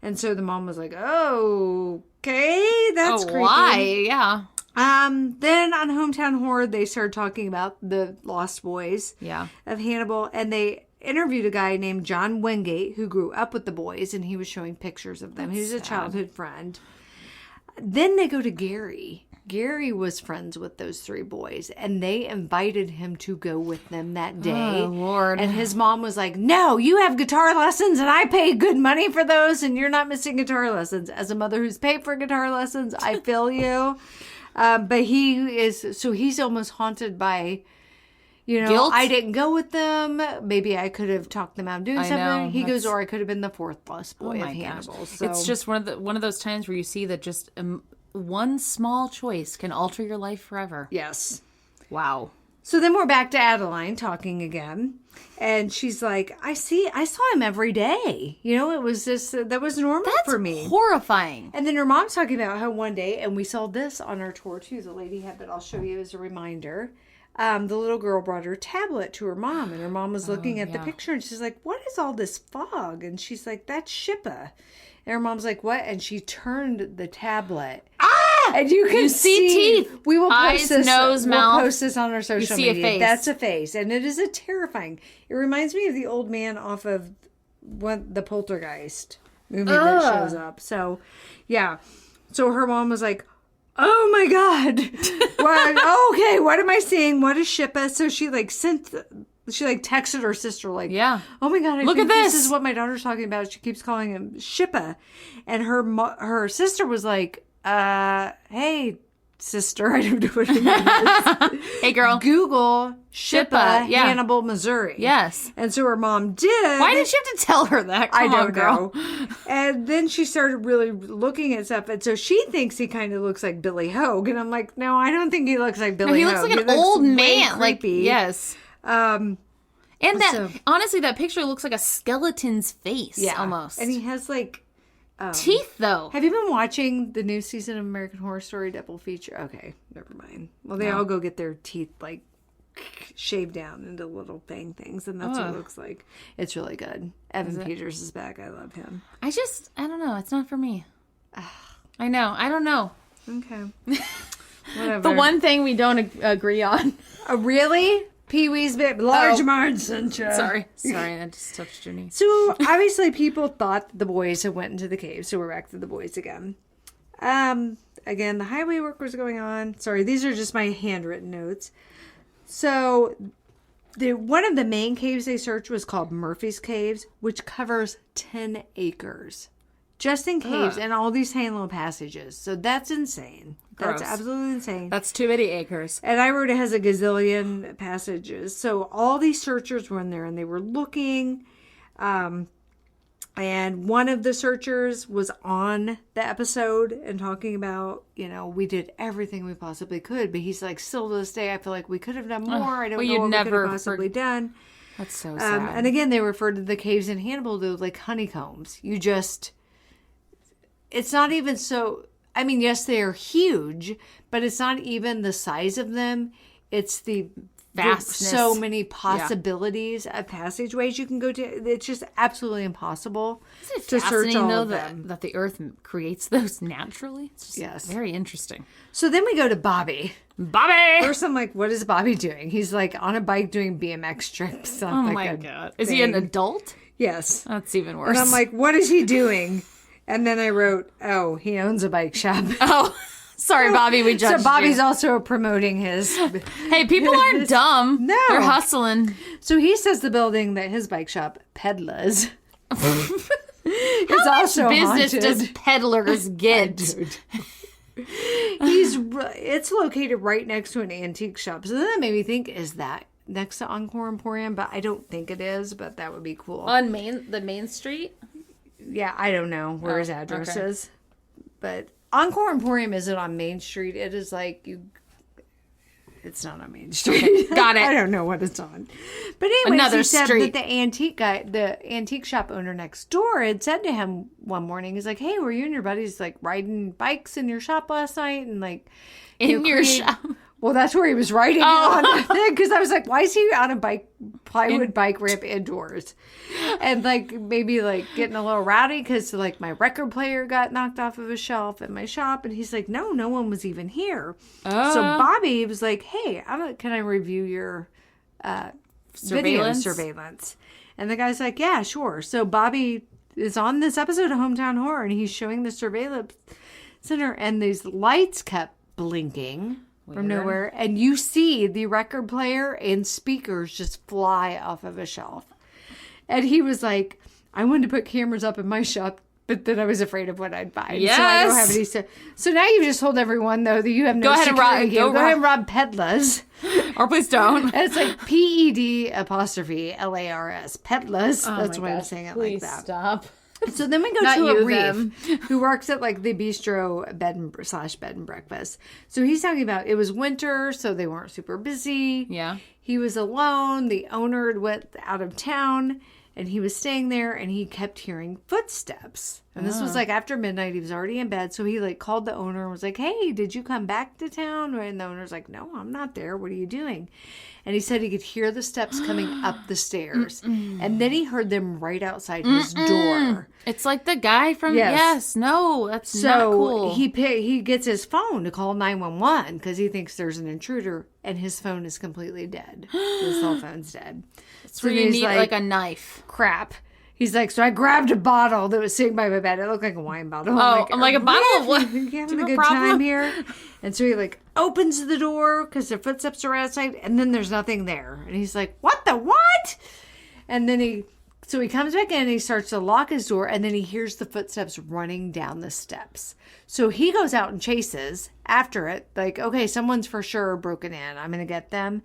And so the mom was like, oh, okay, that's creepy. Why? Yeah. Then on Hometown Horror, they started talking about the Lost Boys of Hannibal. And they interviewed a guy named John Wingate who grew up with the boys. And he was showing pictures of them. He was a childhood friend. Then they go to Gary. Gary was friends with those 3 boys, and they invited him to go with them that day. Oh, Lord. And his mom was like, no, you have guitar lessons, and I pay good money for those, and you're not missing guitar lessons. As a mother who's paid for guitar lessons, I feel you. But he's almost haunted by, guilt? I didn't go with them. Maybe I could have talked them out of doing something. Know, he goes, or I could have been the 4th lost boy of Hannibal. So. It's just one of those times where you see that just one small choice can alter your life forever. Yes. Wow. So then we're back to Adeline talking again. And she's like, I saw him every day. It was just, that was normal for me. That's horrifying. And then her mom's talking about how one day, and we saw this on our tour too, the lady had, but I'll show you as a reminder. the little girl brought her tablet to her mom, and her mom was looking at the picture, and she's like, what is all this fog? And she's like, that's Shippa. And her mom's like, what? And she turned the tablet. And you can see teeth. We will post Eyes, this. nose, mouth. We'll post this on our social You see media. a face. That's a face, and it is a terrifying. It reminds me of the old man off of the Poltergeist movie that shows up. So, yeah. So her mom was like, "Oh my god, okay, what am I seeing? What is Shippa?" So she texted her sister like, "Oh my god, Look at this. This is what my daughter's talking about. She keeps calling him Shippa," and her sister was like, "Hey, sister, I don't know what it is. Hey, girl, Google Shippa, yeah. Hannibal, Missouri." Yes. And so her mom did. Why did she have to tell her that? Come on, girl. Know. And then she started really looking at stuff. And so she thinks he kind of looks like Billy Hogue. And I'm like, no, I don't think he looks like Billy Hogue. He looks like an old man. Like, creepy. yes. And honestly, that picture looks like a skeleton's face almost. And he has like teeth, though. Have you been watching the new season of American Horror Story double feature? Okay, never mind. Well, they all go get their teeth like shaved down into little fang things, and that's what it looks like. It's really good. Evan Peters is back. I love him. I don't know. It's not for me. I know. I don't know. Okay. Whatever. The one thing we don't agree on. Really? Pee-wee's bit large Marge Sunshine. Sorry, I just touched your knee. So obviously people thought the boys had went into the cave, so we're back to the boys again. Again, the highway work was going on. Sorry, these are just my handwritten notes. So one of the main caves they searched was called Murphy's Caves, which covers 10 acres. Just in caves and all these tiny little passages. So that's insane. That's absolutely insane. That's too many acres. And I wrote it has a gazillion passages. So all these searchers were in there and they were looking. And one of the searchers was on the episode and talking about, we did everything we possibly could. But he's like, still to this day, I feel like we could have done more. I don't know what we could have possibly done. That's so sad. And again, they referred to the caves in Hannibal to like honeycombs. It's not even so... I mean, yes, they are huge, but it's not even the size of them. It's the vastness. So many possibilities of passageways you can go to. It's just absolutely impossible to search all of them. That the Earth creates those naturally? It's just very interesting. So then we go to Bobby. First, I'm like, what is Bobby doing? He's like on a bike doing BMX trips. Oh my God. Is he an adult? Yes. That's even worse. And I'm like, what is he doing? And then I wrote, he owns a bike shop. Oh, sorry, Bobby, we judged So Bobby's also promoting his... Hey, people aren't dumb. No. They're hustling. So he says the building that his bike shop, Peddlers, is also How much business haunted. does peddlers get? It's located right next to an antique shop. So then that made me think, is that next to Encore Emporium? But I don't think it is, but that would be cool. On the main street? Yeah, I don't know where his address is. But Encore Emporium isn't on Main Street. It is like it's not on Main Street. Okay, got it. I don't know what it's on. But anyways, Another he said street. that the antique shop owner next door had said to him one morning, he's like, "Hey, were you and your buddies like riding bikes in your shop last night?" And like In your shop? Well, that's where he was riding on. Because I was like, why is he on a plywood bike ramp indoors? And like maybe like getting a little rowdy because like my record player got knocked off of a shelf in my shop. And he's like, no one was even here. So Bobby was like, hey, can I review your video surveillance? And the guy's like, yeah, sure. So Bobby is on this episode of Hometown Horror and he's showing the surveillance center and these lights kept blinking. From nowhere, and you see the record player and speakers just fly off of a shelf. And he was like, I wanted to put cameras up in my shop, but then I was afraid of what I'd find. Yes. So I don't have any. So now you've just told everyone, though, that you have no security. Go ahead and rob Peddlers. Or please don't. And it's like PED_LARS. Peddlers. That's why I'm saying it like that. Stop. So then we go to a reef who works at like the bistro bed and breakfast. So he's talking about it was winter, so they weren't super busy. Yeah. He was alone. The owner had went out of town and he was staying there and he kept hearing footsteps. And this was like after midnight. He was already in bed. So he like called the owner and was like, hey, did you come back to town? And the owner's like, no, I'm not there. What are you doing? And he said he could hear the steps coming up the stairs. And then he heard them right outside his door. It's like the guy from, no, that's not cool. He gets his phone to call 911 because he thinks there's an intruder, and his phone is completely dead. His cell phone's dead. It's where you need like a knife. Crap. He's like, so I grabbed a bottle that was sitting by my bed. It looked like a wine bottle. I'm like a bottle of what? You having a good time here? And so he like opens the door because the footsteps are outside, and then there's nothing there. And he's like, what? And then he comes back in and he starts to lock his door, and then he hears the footsteps running down the steps. So he goes out and chases after it. Like, okay, someone's for sure broken in. I'm going to get them.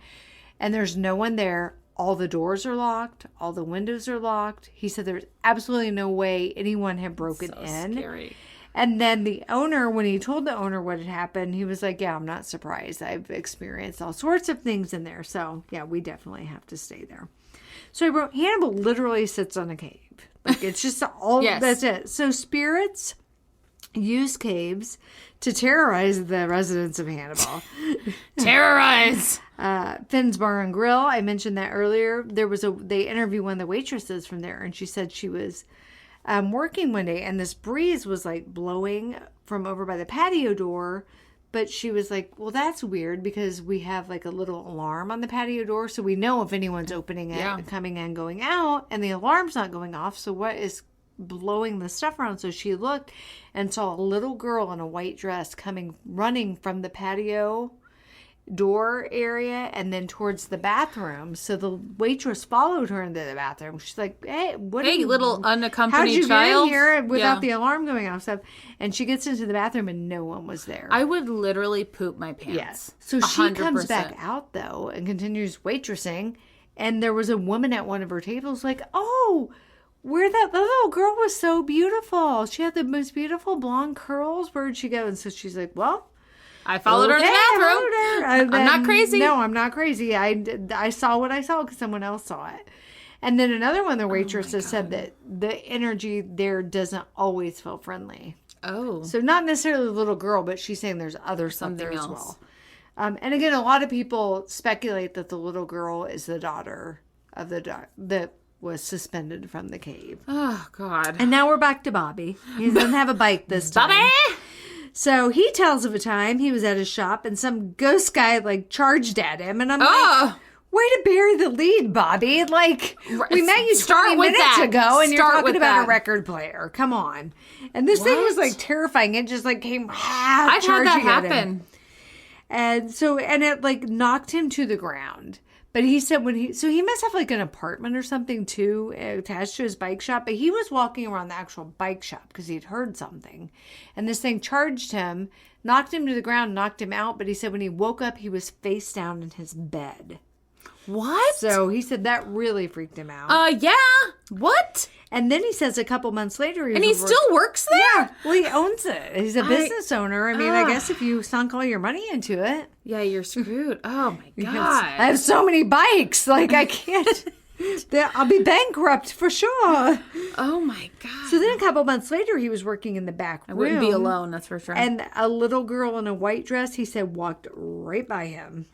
And there's no one there. All the doors are locked. All the windows are locked. He said there's absolutely no way anyone had broken in. Scary. And then the owner, when he told the owner what had happened, he was like, yeah, I'm not surprised. I've experienced all sorts of things in there. So, yeah, we definitely have to stay there. So I wrote, Hannibal literally sits on a cave. Like, it's just all, that's it. So spirits use caves to terrorize the residents of Hannibal. Terrorize! Finn's Bar and Grill, I mentioned that earlier. They interviewed one of the waitresses from there, and she said she was working one day, and this breeze was like blowing from over by the patio door. But she was like, well, that's weird because we have like a little alarm on the patio door. So we know if anyone's opening it, coming in, going out, and the alarm's not going off. So what is blowing the stuff around? So she looked and saw a little girl in a white dress running from the patio door area and then towards the bathroom. So the waitress followed her into the bathroom. She's like, hey, little unaccompanied how'd you child get in here without the alarm going off? Stuff. And she gets into the bathroom and no one was there. I would literally poop my pants. Yes. So 100%. She comes back out though and continues waitressing, and there was a woman at one of her tables like, oh, the little girl was so beautiful. She had the most beautiful blonde curls. Where'd she go? And so she's like, well, I followed her in the bathroom. I'm not crazy. No, I'm not crazy. I saw what I saw because someone else saw it. And then another one of the waitresses said that the energy there doesn't always feel friendly. Oh. So not necessarily the little girl, but she's saying there's other stuff there as well. And again, a lot of people speculate that the little girl is the daughter of that was suspended from the cave. Oh, God. And now we're back to Bobby. He doesn't have a bike this time. Bobby! So he tells of a time he was at his shop and some ghost guy like charged at him. And I'm like, way to bury the lead, Bobby. Like, we met you 20 minutes ago and you're talking about a record player. Come on. And this thing was like terrifying. It just like came I've had that happen. And it like knocked him to the ground. But he said he must have like an apartment or something too attached to his bike shop. But he was walking around the actual bike shop because he'd heard something. And this thing charged him, knocked him to the ground, knocked him out. But he said when he woke up, he was face down in his bed. What? So he said that really freaked him out. Yeah. What? And then he says a couple months later... he still works there? Yeah. Well, he owns it. He's a business owner. I mean, I guess if you sunk all your money into it... Yeah, you're screwed. Oh, my God. I have so many bikes. Like, I can't... I'll be bankrupt for sure. Oh, my God. So then a couple months later, he was working in the back room. I wouldn't be alone, that's for sure. And a little girl in a white dress, he said, walked right by him.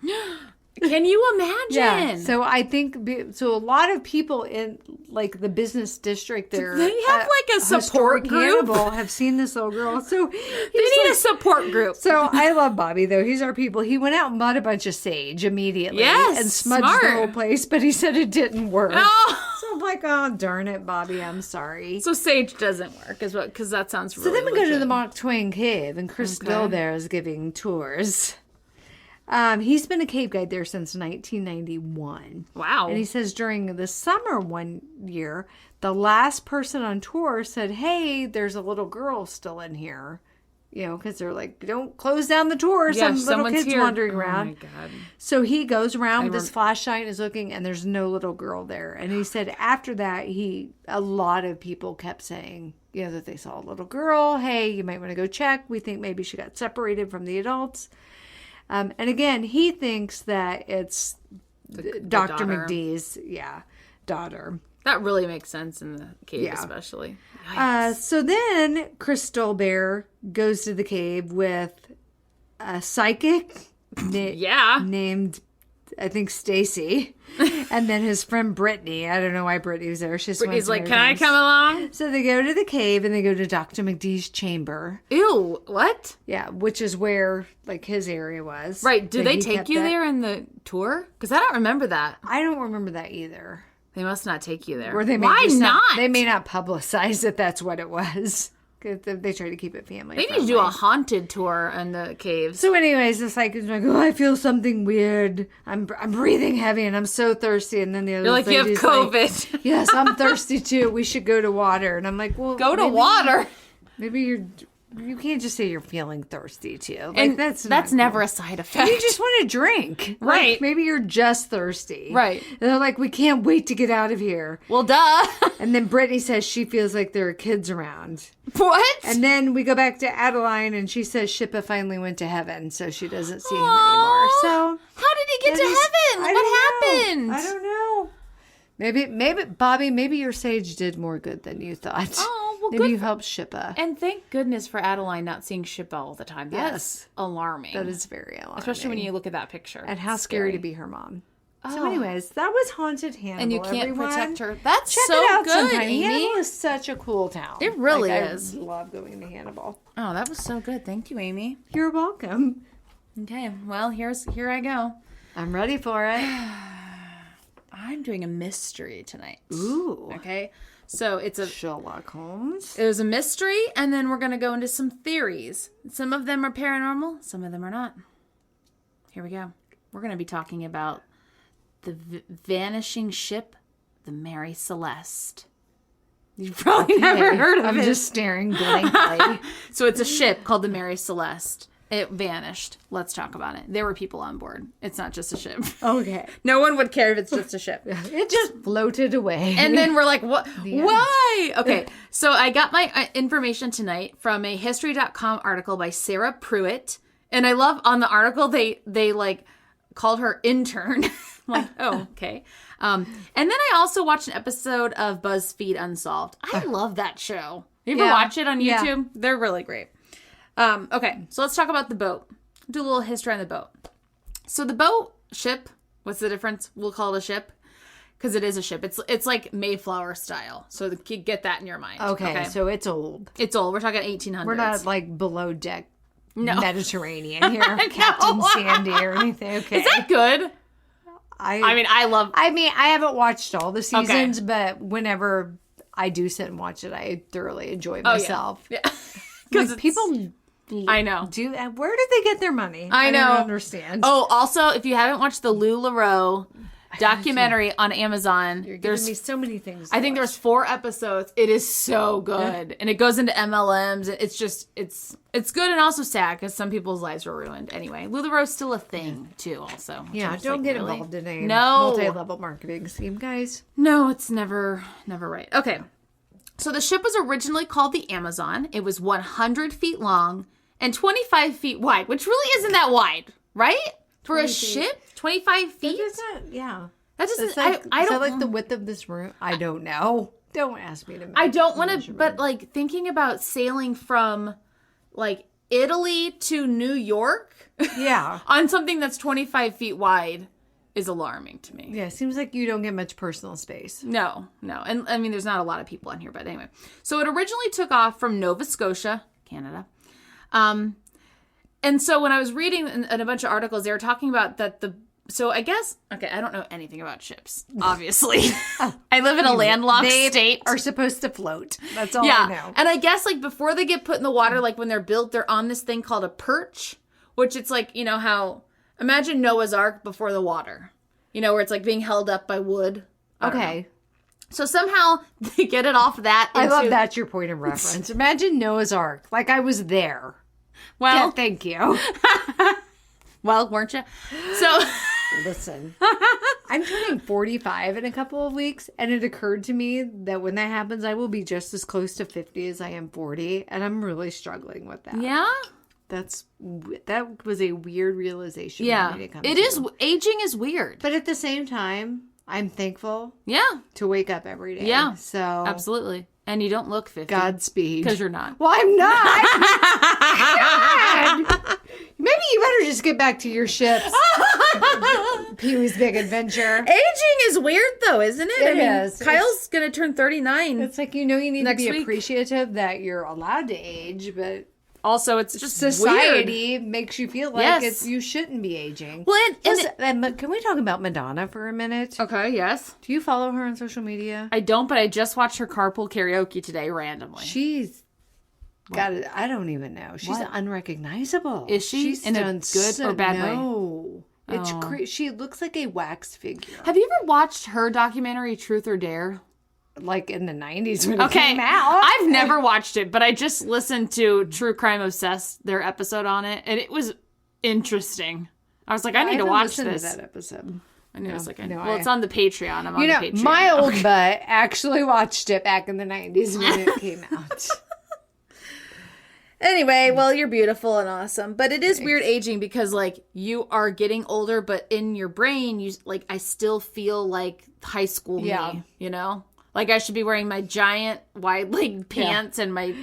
Can you imagine? Yeah. So I think a lot of people in like the business district there, they have like a support group. Hannibal have seen this little girl. So they need a support group. So I love Bobby though. He's our people. He went out and bought a bunch of sage immediately. Yes, and smudged the whole place, but he said it didn't work. Oh. So I'm like, oh darn it, Bobby, I'm sorry. So sage doesn't work, because that sounds really. So then we go to the Mark Twain cave, and Chris Dill there is giving tours. He's been a cave guide there since 1991. Wow. And he says during the summer one year, the last person on tour said, hey, there's a little girl still in here. You know, because they're like, don't close down the tour. Yeah, some little kid's wandering around. Oh, my God. So he goes around with his flashlight, is looking, and there's no little girl there. And he said after that, a lot of people kept saying, you know, that they saw a little girl. Hey, you might want to go check. We think maybe she got separated from the adults. And again, he thinks that it's Dr. McDee's, daughter. That really makes sense in the cave, especially. So then Crystal Bear goes to the cave with a psychic named, I think, Stacy. And then his friend Brittany. I don't know why Brittany was there. Brittany's like, can I come along? So they go to the cave and they go to Dr. McDee's chamber. Ew, what? Yeah, which is where, like, his area was. Right. Do they take you there in the tour? Because I don't remember that. I don't remember that either. They must not take you there. Or they may Why not? They may not publicize that that's what it was. 'Cause they try to keep it family They need to do a haunted tour in the caves. So anyways, the psychic's like, oh, I feel something weird. I'm breathing heavy and I'm so thirsty. And then the other You're like, you have COVID. Like, yes, I'm thirsty too. We should go to water. And I'm like, well, go to water. Maybe you can't just say you're feeling thirsty too. Like, and that's never a side effect. You just want to drink. Right. Like, maybe you're just thirsty. Right. And they're like, we can't wait to get out of here. Well, duh. And then Brittany says she feels like there are kids around. What? And then we go back to Adeline and she says Shippa finally went to heaven, so she doesn't see him anymore. So how did he get to heaven? What happened? I don't know. Maybe Bobby, maybe your sage did more good than you thought. Oh, well, maybe good you helped Shippa. And thank goodness for Adeline not seeing Shippa all the time. That's alarming. That is very alarming. Especially when you look at that picture. And how scary to be her mom. So anyways, that was Haunted Hannibal. And you can't everyone. protect her. That's Check so it out good, sometime. Amy. Hannibal is such a cool town. It really is. I love going to Hannibal. Oh, that was so good. Thank you, Amy. You're welcome. Okay, well, here I go. I'm ready for it. I'm doing a mystery tonight. Ooh. Okay, so it's a Sherlock Holmes. It was a mystery, and then we're going to go into some theories. Some of them are paranormal, some of them are not. Here we go. We're going to be talking about the vanishing ship, the Mary Celeste. You've probably never heard of it. I'm just staring blankly. So it's a ship called the Mary Celeste. It vanished. Let's talk about it. There were people on board. It's not just a ship. Okay. No one would care if it's just a ship. It just floated away. And then we're like, what? Why? Okay. So I got my information tonight from a history.com article by Sarah Pruitt. And I love on the article, they like called her intern. I'm like, oh, okay. And then I also watched an episode of BuzzFeed Unsolved. I love that show. You ever watch it on YouTube? Yeah. They're really great. Okay, so let's talk about the boat. Do a little history on the boat. So the boat, ship, what's the difference? We'll call it a ship because it is a ship. It's like Mayflower style. So get that in your mind. Okay, so it's old. It's old. We're talking 1800s. We're not like below deck Mediterranean here, Captain Sandy or anything. Okay. Is that good? I mean, I haven't watched all the seasons, but whenever I do sit and watch it, I thoroughly enjoy myself. Yeah. Because like, people... I know. Where did they get their money? I know. don't understand. Oh, also, if you haven't watched the Lou LaRoe documentary on Amazon, You're giving me so many things. I think there's 4 episodes. It is so good, and it goes into MLMs. It's just it's good and also sad because some people's lives were ruined. Anyway, Lou LaRoe's still a thing too. Also, yeah. Don't get involved in a no multi-level marketing scheme, guys. No, it's never right. Okay. So the ship was originally called the Amazon. It was 100 feet long and 25 feet wide, which really isn't that wide, right? For a ship, 25 feet? Yeah. That doesn't, like, I is don't... that like the width of this room? I don't know. Don't ask me to I don't want to, but like thinking about sailing from like Italy to New York. Yeah. On something that's 25 feet wide is alarming to me. Yeah, it seems like you don't get much personal space. No. And I mean, there's not a lot of people on here, but anyway. So it originally took off from Nova Scotia, Canada. And so when I was reading in a bunch of articles, they were talking about that so I guess, okay, I don't know anything about ships, obviously. I live in a landlocked state. Are supposed to float. That's all I know. And I guess like before they get put in the water, like when they're built, they're on this thing called a perch, which it's like, you know how, imagine Noah's Ark before the water, you know, where it's like being held up by wood. Okay. So somehow they get it off that. I love that's your point of reference. Imagine Noah's Ark. Like I was there. Well, yeah, thank you. Well, weren't you? So listen, I'm turning 45 in a couple of weeks, and it occurred to me that when that happens, I will be just as close to 50 as I am 40, and I'm really struggling with that. Yeah? That was a weird realization. Yeah, it is. Aging is weird. But at the same time, I'm thankful to wake up every day. Yeah, so absolutely. And you don't look 50. Godspeed. Because you're not. Well, I'm not. God. Maybe you better just get back to your ships. Pee-wee's Big Adventure. Aging is weird, though, isn't it? It is. Kyle's going to turn 39. It's like, you need to be week. appreciative that you're allowed to age, but also it's just society weird. Makes you feel like you shouldn't be aging. Well, and can we talk about Madonna for a minute? Okay, yes. Do you follow her on social media? I don't, but I just watched her carpool karaoke today randomly. She's got it. I don't even know. She's unrecognizable. Is she? She's in a good or bad way? No. It's she looks like a wax figure. Have you ever watched her documentary Truth or Dare? Like in the 90s when it came out. I've never watched it, but I just listened to True Crime Obsessed, their episode on it, and it was interesting. I was like, I need to watch this. To that episode. I knew it's it's on the Patreon. I'm on the Patreon. My old butt actually watched it back in the 90s when it came out. Anyway, well, you're beautiful and awesome, but it is weird aging because like you are getting older, but in your brain, you like I still feel like high school me, you know? Like I should be wearing my giant wide leg pants and my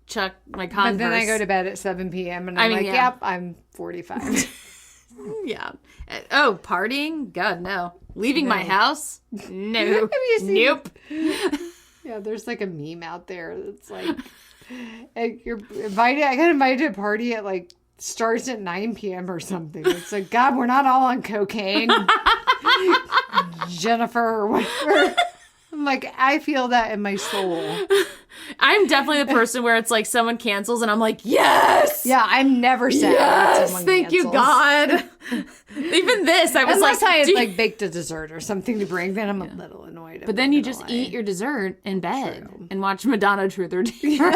Converse. But then I go to bed at 7 p.m. and I'm yep, I'm 45. Yeah. Oh, partying? God, no. Leaving my house? No. Nope. Yeah, there's like a meme out there that's like, you're invited. I got invited to a party at like starts at 9 p.m. or something. It's like, God, we're not all on cocaine. Jennifer or whatever. I'm like, I feel that in my soul. I'm definitely the person where it's like someone cancels and I'm like, yes! Yeah, I'm never sad. Yes! Thank you, God. Even this, I was unless like... I had like baked a dessert or something to bring, then I'm a little annoyed. But then you just eat your dessert in bed and watch Madonna Truth or Dare.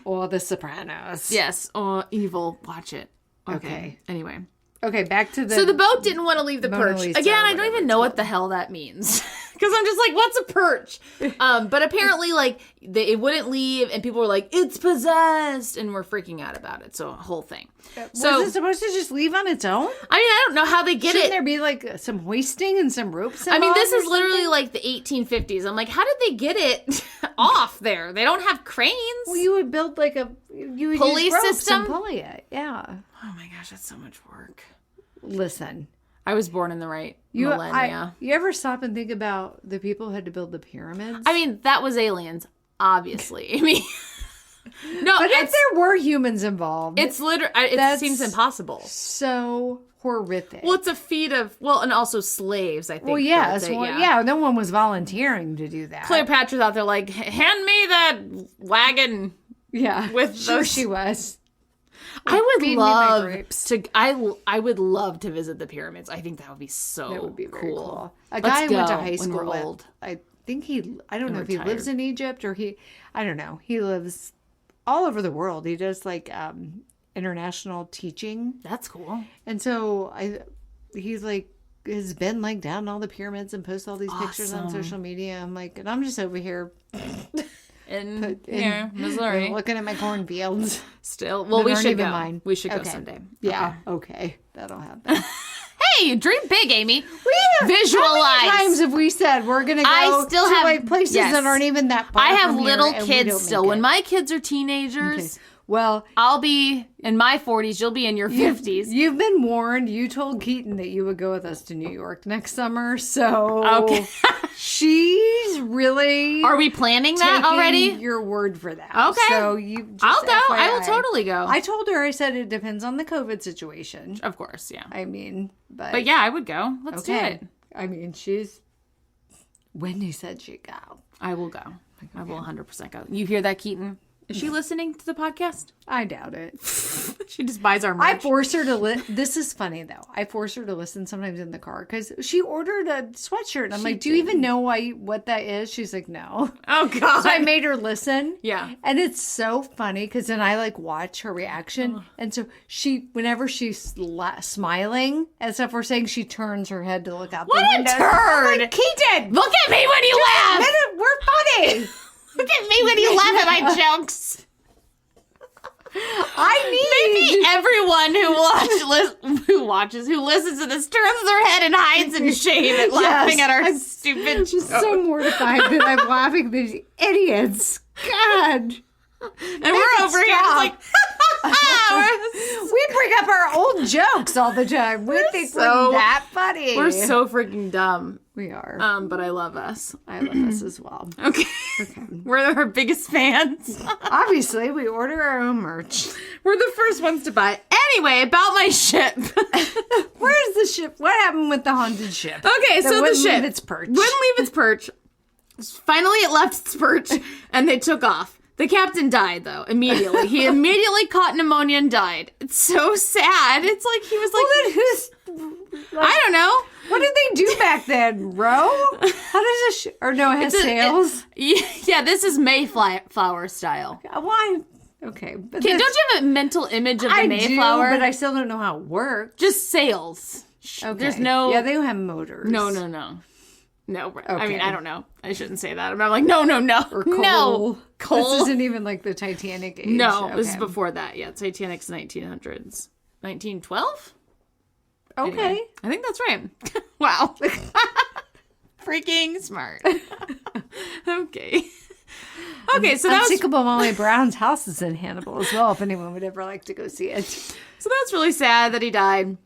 Or The Sopranos. Yes. Or Evil. Watch it. Okay. Anyway. Okay, back to the... So the boat didn't want to leave the perch. Again, I don't even know what the hell that means. Because I'm just like, what's a perch? But apparently, like, it wouldn't leave, and people were like, it's possessed, and we're freaking out about it. So, a whole thing. Was it supposed to just leave on its own? I mean, I don't know how they get Shouldn't there be, like, some hoisting and some ropes involved? I mean, this is literally, like, the 1850s. I'm like, how did they get it off there? They don't have cranes. Well, you would build, like, you would pulley use ropes system? And pulley it, yeah. Oh, my gosh, that's so much work. Listen. I was born in the right millennia. You ever stop and think about the people who had to build the pyramids? I mean, that was aliens, obviously. I mean, no. But if there were humans involved, it's literally. It seems impossible. So horrific. Well, it's a feat of and also slaves. I think. Well, yes. No one was volunteering to do that. Cleopatra's out there like, hand me that wagon. Yeah, with sure she was. I would love to. I would love to visit the pyramids. I think that would be so. That would be very cool. A Let's guy I went to go high school when we're with. old. I think I don't know if he lives in Egypt or I don't know. He lives all over the world. He does like international teaching. That's cool. And so he's like has been like down all the pyramids and posts all these pictures on social media. I'm like, and I'm just over here. In Missouri, looking at my cornfields. Still, well, we should go. Mine. We should go someday. Yeah, okay, that'll happen. Hey, dream big, Amy. Visualize. How many times have we said we're gonna go to like places that aren't even that far? I have from little here kids still. When my kids are teenagers. Okay. Well, I'll be in my 40s. You'll be in your 50s. You've been warned. You told Keaton that you would go with us to New York next summer. So okay. She's really. Are we planning that already? Your word for that. Okay. So I'll go. FYI. I will totally go. I told her. I said it depends on the COVID situation. Of course, yeah. I mean, but yeah, I would go. Let's do it. I mean, Whitney said she'd go. I will go. I will 100% go. You hear that, Keaton? Is she listening to the podcast? I doubt it. She just buys our merch. I force her to This is funny, though. I force her to listen sometimes in the car because she ordered a sweatshirt. And I'm like, do you even know what that is? She's like, no. Oh, God. So I made her listen. Yeah. And it's so funny because then I like watch her reaction. And so whenever she's smiling and stuff we're saying, she turns her head to look out the window. What a turd! Like, Keaton! Look at me when you laugh! We're funny! Look at me when you laugh at my jokes. Maybe everyone who listens to this turns their head and hides in shame at laughing at our stupid joke. So mortified that I'm laughing at these idiots. God. And we're over here just like, we bring up our old jokes all the time. We think we're that funny. We're so freaking dumb. We are. But I love us. I love us as well. Okay. We're our biggest fans. Obviously, we order our own merch. We're the first ones to buy. Anyway, about my ship. Where's the ship? What happened with the haunted ship? Okay, so the ship leave its perch. Wouldn't leave its perch. Finally, it left its perch, and they took off. The captain died, though, immediately. He immediately caught pneumonia and died. It's so sad. It's like he was like... I don't know. What did they do back then? Row? How does a ship... Or no, it has sails? Yeah, this is Mayflower style. Why? Okay. But don't you have a mental image of the Mayflower? I do, but I still don't know how it works. Just sails. Okay. There's no... Yeah, they don't have motors. No. No, okay. I mean, I don't know. I shouldn't say that. I'm like, no. Or coal. No. Coal. This isn't even like the Titanic age. No, this is before that. Yeah, Titanic's 1900s. 1912? Okay. Anyway, I think that's right. Wow. Freaking smart. Okay. Okay, so that's... Unsinkable Molly Brown's house is in Hannibal as well, if anyone would ever like to go see it. So that's really sad that he died.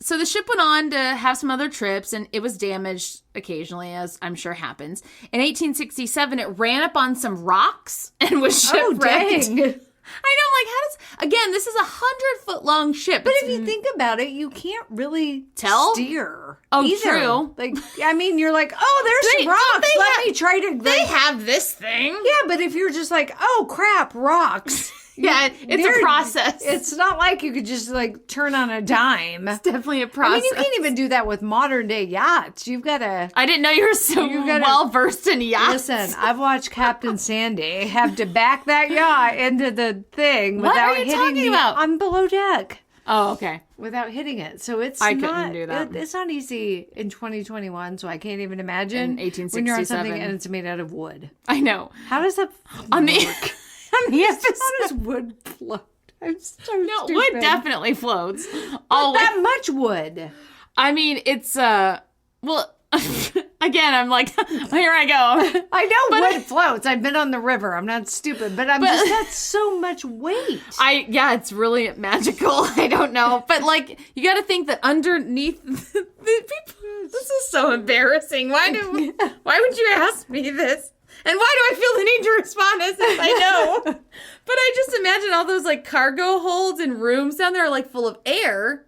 So the ship went on to have some other trips, and it was damaged occasionally, as I'm sure happens. In 1867, it ran up on some rocks and was shipwrecked. Oh, dang. I know, like, how does... Again, this is a 100-foot-long ship. But if you think about it, you can't really tell steer. Oh, either. True. Like, I mean, you're like, there's some rocks. Let me try to... They have this thing. Yeah, but if you're just like, oh, crap, rocks... Yeah, it's a process. It's not like you could just like turn on a dime. It's definitely a process. I mean, you can't even do that with modern day yachts. You've got to... I didn't know you were so well versed in yachts. Listen, I've watched Captain Sandy have to back that yacht into the thing what without are you hitting talking about? I'm below deck. Oh, okay. Without hitting it. So it's couldn't do that. It's not easy in 2021, so I can't even imagine in 1867. when you're on something and it's made out of wood. I know. How does that work? How does wood float? I'm so stupid. Wood definitely floats. That much wood. I mean, it's well, again, I'm like, here I go. I know wood floats. I've been on the river. I'm not stupid, but that's so much weight. It's really magical. I don't know, but like, you got to think that underneath the people. This is so embarrassing. Why would you ask me this? And why do I feel the need to respond as if I know? But I just imagine all those like cargo holds and rooms down there are like full of air.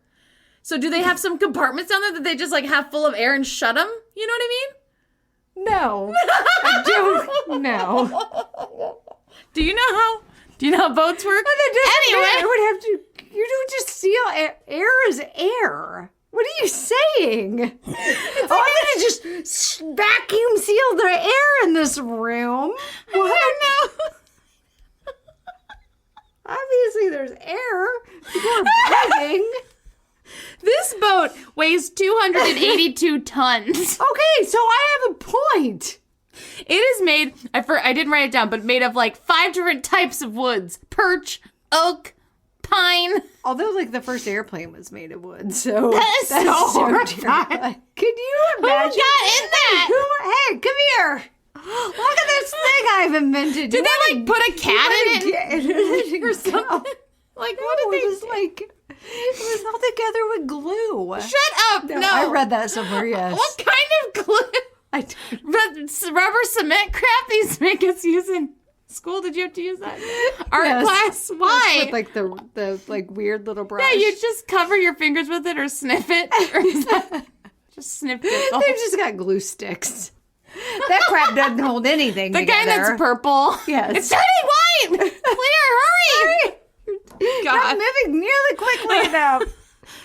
So do they have some compartments down there that they just like have full of air and shut them? You know what I mean? No. I don't know. Do you know how boats work? Anyway, I would have to, you don't just seal air. Air is air. What are you saying? I'm going to just vacuum seal the air in this room. What? I don't know. Obviously, there's air. People are breathing. This boat weighs 282 tons. Okay, so I have a point. It is made, I didn't write it down, but made of like 5 different types of woods. Birch, oak, pine. Although, like, the first airplane was made of wood, so... That's so horrifying. Can you imagine? Who got in that? Hey, come here. Look at this thing I've invented. Did they, like, put a cat in it? Or something? Like, what did they do? It was all together with glue. Shut up. No. I read that somewhere, yes. What kind of glue? I don't. Rubber cement crap these make us use in school. Did you have to use that art class? Why? With like the like weird little brush. Yeah, you just cover your fingers with it or sniff it. Or just snip it. They've just got glue sticks. That crap doesn't hold anything the together. The kind that's purple. Yes. It's turning white. Clear, hurry. God. Not moving nearly quickly enough.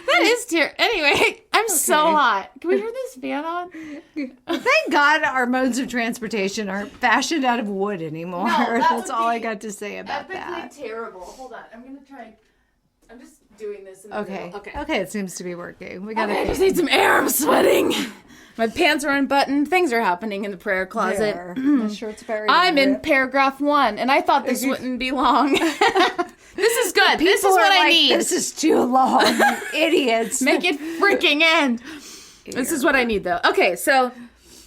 That is terrible. Anyway, I'm so hot. Can we turn this fan on? Thank God our modes of transportation aren't fashioned out of wood anymore. No, that's all I got to say about that. Epically terrible. Hold on. I'm going to try. I'm just doing this in the middle. Okay, it seems to be working. We gotta. I just need some air. I'm sweating. My pants are unbuttoned. Things are happening in the prayer closet. My shirt's very I'm in paragraph 1, and I thought this wouldn't be long. This is good. This is People what are I like, need. This is too long, you idiots. Make it freaking end. This is what I need, though. Okay, so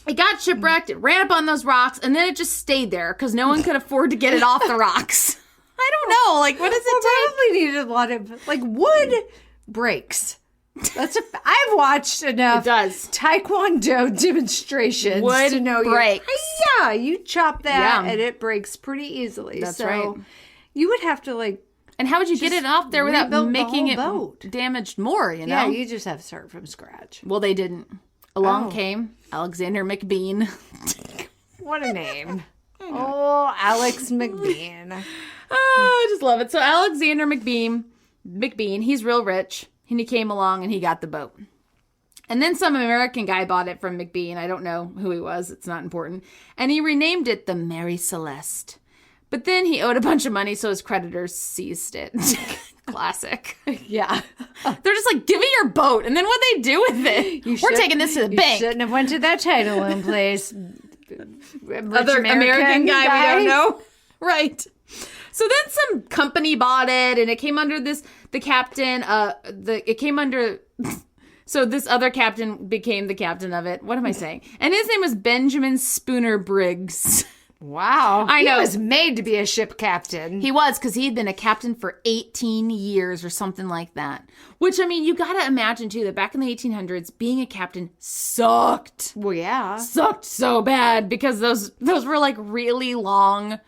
it got shipwrecked. It ran up on those rocks, and then it just stayed there because no one could afford to get it off the rocks. I don't know. Like, what does it take? Probably needed a lot of, like, wood breaks. I've watched enough Taekwondo demonstrations to know breaks. Yeah, you chop that and it breaks pretty easily. That's so right. You would have to, like, and how would you get it off there without making it damaged more, you know? Yeah, you just have to start from scratch. Well, they didn't. Along came Alexander McBean. What a name. Oh, Alex McBean. Oh, I just love it. So Alexander McBean, he's real rich. And he came along and he got the boat. And then some American guy bought it from McBean. I don't know who he was. It's not important. And he renamed it the Mary Celeste. But then he owed a bunch of money, so his creditors seized it. Classic. Yeah. They're just like, give me your boat. And then what they do with it? We're taking this to the bank. You shouldn't have went to that titling place. Other American guy we don't know. Right. So then some company bought it, and it came under the captain. It came under. So this other captain became the captain of it. What am I saying? And his name was Benjamin Spooner Briggs. Wow. I know. He was made to be a ship captain. He was, because he had been a captain for 18 years or something like that. Which, I mean, you got to imagine, too, that back in the 1800s, being a captain sucked. Well, yeah. Sucked so bad, because those were, like, really long...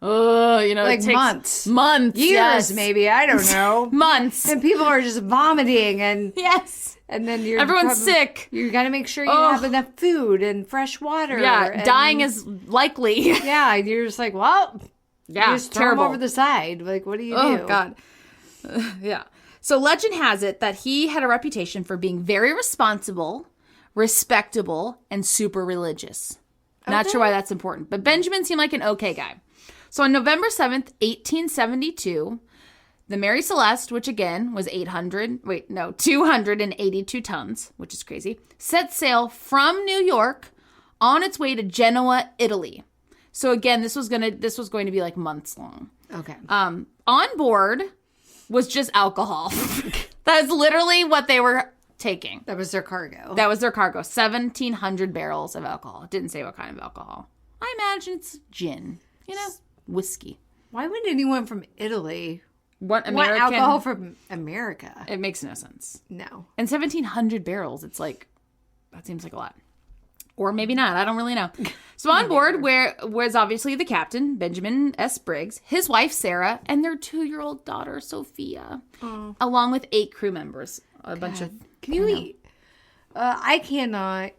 like months. Years, yes. Maybe. I don't know. Months. And people are just vomiting and... Yes. And then everyone's sick. You got to make sure you have enough food and fresh water. Yeah, dying is likely. Yeah, and you're just like, well... Yeah, you just throw them over the side. Like, what do you do? Oh, God. Yeah. So legend has it that he had a reputation for being very responsible, respectable, and super religious. Not sure why that's important. But Benjamin seemed like an okay guy. So on November 7th, 1872, the Mary Celeste, which again was 282 tons, which is crazy, set sail from New York on its way to Genoa, Italy. So again, this was going to be like months long. Okay. On board was just alcohol. That's literally what they were taking. That was their cargo. 1,700 barrels of alcohol. It didn't say what kind of alcohol. I imagine it's gin. You know, whiskey. Why would anyone from Italy want alcohol from America? It makes no sense. No. And 1,700 barrels, it's like, that seems like a lot. Or maybe not. I don't really know. So on board was obviously the captain, Benjamin S. Briggs, his wife, Sarah, and their 2-year-old daughter, Sophia, along with 8 crew members. Bunch of... Can you eat? I cannot.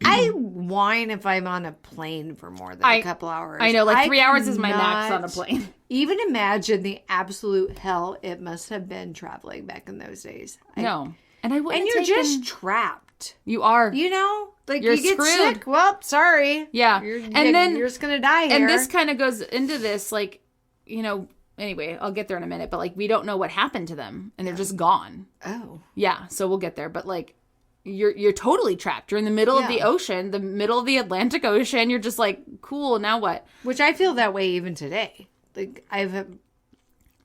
I whine if I'm on a plane for more than a couple hours. I know, like 3 hours is my max on a plane. Even imagine the absolute hell it must have been traveling back in those days. No. And I wouldn't. And you're just trapped. You are. You know? Like, you're you get screwed. sick. Well, sorry. Yeah. Then you're just going to die here. And this kind of goes into this, like, you know, anyway, I'll get there in a minute, but like, we don't know what happened to them and they're just gone. Oh. Yeah. So we'll get there. But like, you're totally trapped. You're in the middle of the ocean, the middle of the Atlantic Ocean. You're just like, cool. Now what? Which I feel that way even today. Like, You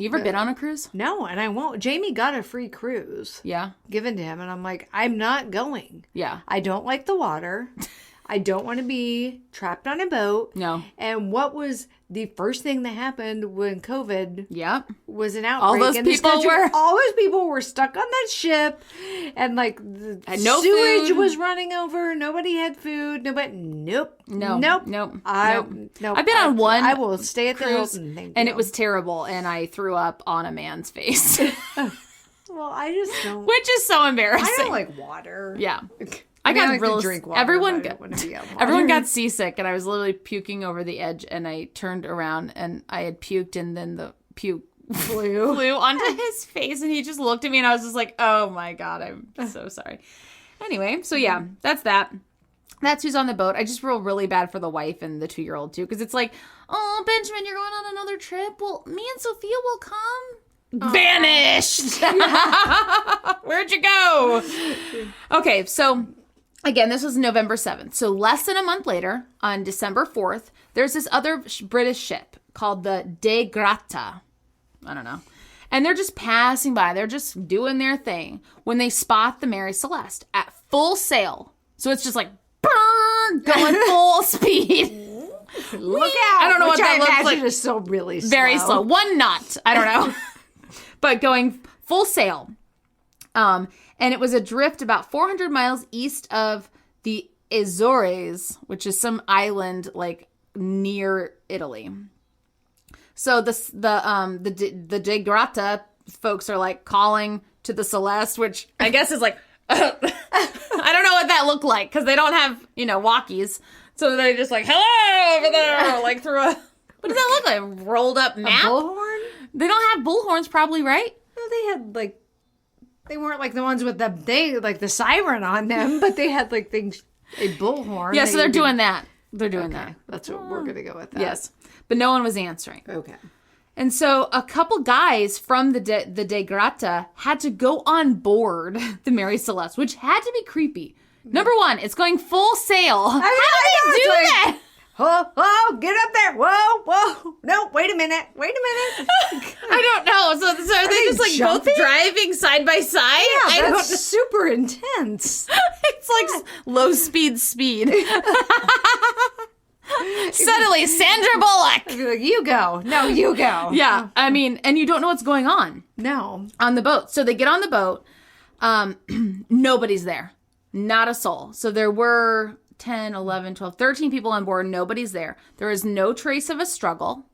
ever been on a cruise? No, and I won't. Jamie got a free cruise. Yeah. Given to him, and I'm like, I'm not going. Yeah. I don't like the water. I don't want to be trapped on a boat. No. And what was the first thing that happened when COVID was an outbreak? All those people were stuck on that ship, and like the sewage was running over. Nobody had food. Nope. I've been on one. I will stay at the cruise, Hilton. And it was terrible, and I threw up on a man's face. Well, I just don't. Which is so embarrassing. I don't like water. Yeah. I got real drink water. Everyone got seasick, and I was literally puking over the edge. And I turned around, and I had puked, and then the puke flew onto his face, and he just looked at me, and I was just like, "Oh my god, I'm so sorry." Anyway, so yeah, that's that. That's who's on the boat. I just feel really bad for the wife and the 2-year-old too, because it's like, "Oh, Benjamin, you're going on another trip. Well, me and Sophia will come." Vanished. Where'd you go? Okay, so. Again, this was November 7th. So less than a month later, on December 4th, there's this other British ship called the De Grata. I don't know. And they're just passing by. They're just doing their thing when they spot the Mary Celeste at full sail. So it's just like, burn, going full speed. Look out. I don't know what that looks like. It's still really slow. Very slow. 1 knot. I don't know. But going full sail. And it was adrift about 400 miles east of the Azores, which is some island like near Italy. So the De Grata folks are like calling to the Celeste, which I guess is like, I don't know what that looked like because they don't have, walkies. So they just like, hello over there, like through a, what does that look like? Rolled up map? A bullhorn? They don't have bullhorns probably, right? No, they had like, they weren't like the ones with the siren on them, but they had like things, a bullhorn. Yeah, so they're doing that. They're doing that. That's what we're going to go with that. Yes. But no one was answering. Okay. And so a couple guys from the De Grata had to go on board the Mary Celeste, which had to be creepy. Number one, it's going full sail. How do they do that? Oh, get up there. Whoa. No, wait a minute. I don't know. So are they just like jumping? both driving side by side? Yeah, that's super intense. It's like low speed. Suddenly, Sandra Bullock. I'd be like, you go. No, you go. Yeah, I mean, and you don't know what's going on. No. On the boat. So they get on the boat. Nobody's there. Not a soul. So there were 10, 11, 12, 13 people on board. Nobody's there. There is no trace of a struggle.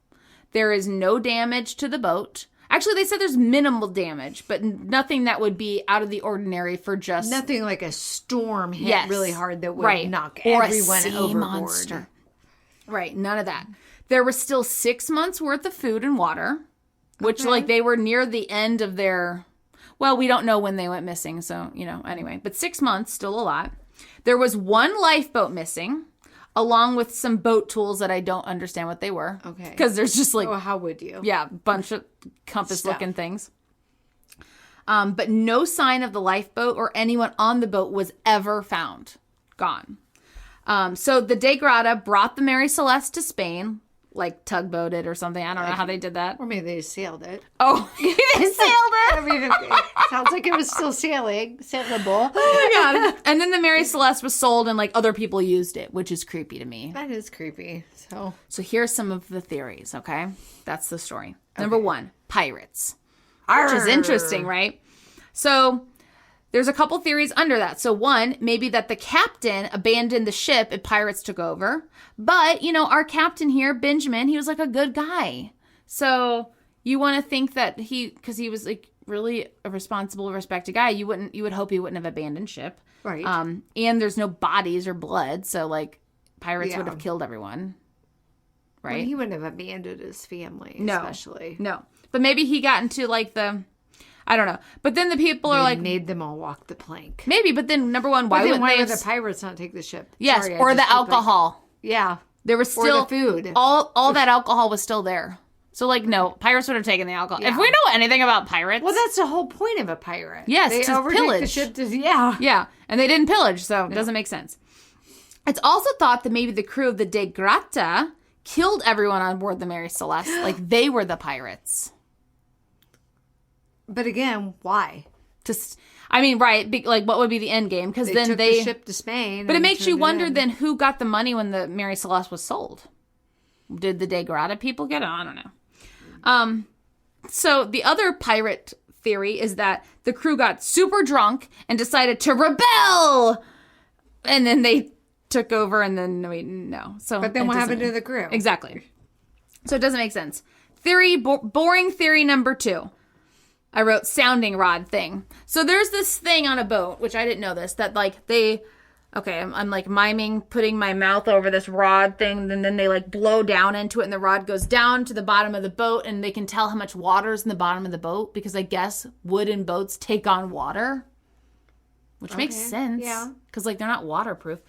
There is no damage to the boat. Actually, they said there's minimal damage, but nothing that would be out of the ordinary for just... Nothing like a storm hit really hard that would knock or everyone a sea overboard. Monster. Right, none of that. There was still 6 months worth of food and water, which like they were near the end of their... Well, we don't know when they went missing, so, anyway. But 6 months, still a lot. There was one lifeboat missing, along with some boat tools that I don't understand what they were. Okay. Because there's just like... Oh, how would you? Yeah, bunch of compass-looking things. But no sign of the lifeboat or anyone on the boat was ever found. Gone. So the De Grata brought the Mary Celeste to Spain, like tugboated or something. I don't know how they did that. Or maybe they sailed it. Oh, they sailed it. I mean, it sounds like it was still sailable. Oh my God. And then the Mary Celeste was sold and like other people used it, which is creepy to me. That is creepy. So here's some of the theories, okay? That's the story. Number one, pirates. Which is interesting, right? So there's a couple theories under that. So one, maybe that the captain abandoned the ship and pirates took over. But, our captain here, Benjamin, he was like a good guy. So you want to think that because he was like really a responsible, respected guy, you would hope he wouldn't have abandoned ship. Right. And there's no bodies or blood. So like pirates would have killed everyone. Right. Well, he wouldn't have abandoned his family, especially. No. But maybe he got into like I don't know. But then the people are like... made them all walk the plank. Maybe, but then number one, why would the pirates not take the ship? Yes, Sorry, or the alcohol. Yeah. There was still... Or the food. All that alcohol was still there. So like, no, pirates would have taken the alcohol. Yeah. If we know anything about pirates... Well, that's the whole point of a pirate. Yes, they to pillage. The ship yeah. Yeah, and they didn't pillage, so it doesn't make sense. It's also thought that maybe the crew of the De Grata killed everyone on board the Mary Celeste. Like, they were the pirates. But again, why? Right. Like, what would be the end game? Because then took the ship to Spain. But it makes you wonder then who got the money when the Mary Celeste was sold. Did the De Grata people get it? I don't know. So the other pirate theory is that the crew got super drunk and decided to rebel. And then they took over and then no. So, but then what happened to the crew? Exactly. So it doesn't make sense. Boring theory number 2. I wrote sounding rod thing. So there's this thing on a boat, which I didn't know this, that like I'm like miming putting my mouth over this rod thing, and then they like blow down into it and the rod goes down to the bottom of the boat and they can tell how much water's in the bottom of the boat because I guess wooden boats take on water. Which makes sense. Yeah. Because like they're not waterproof.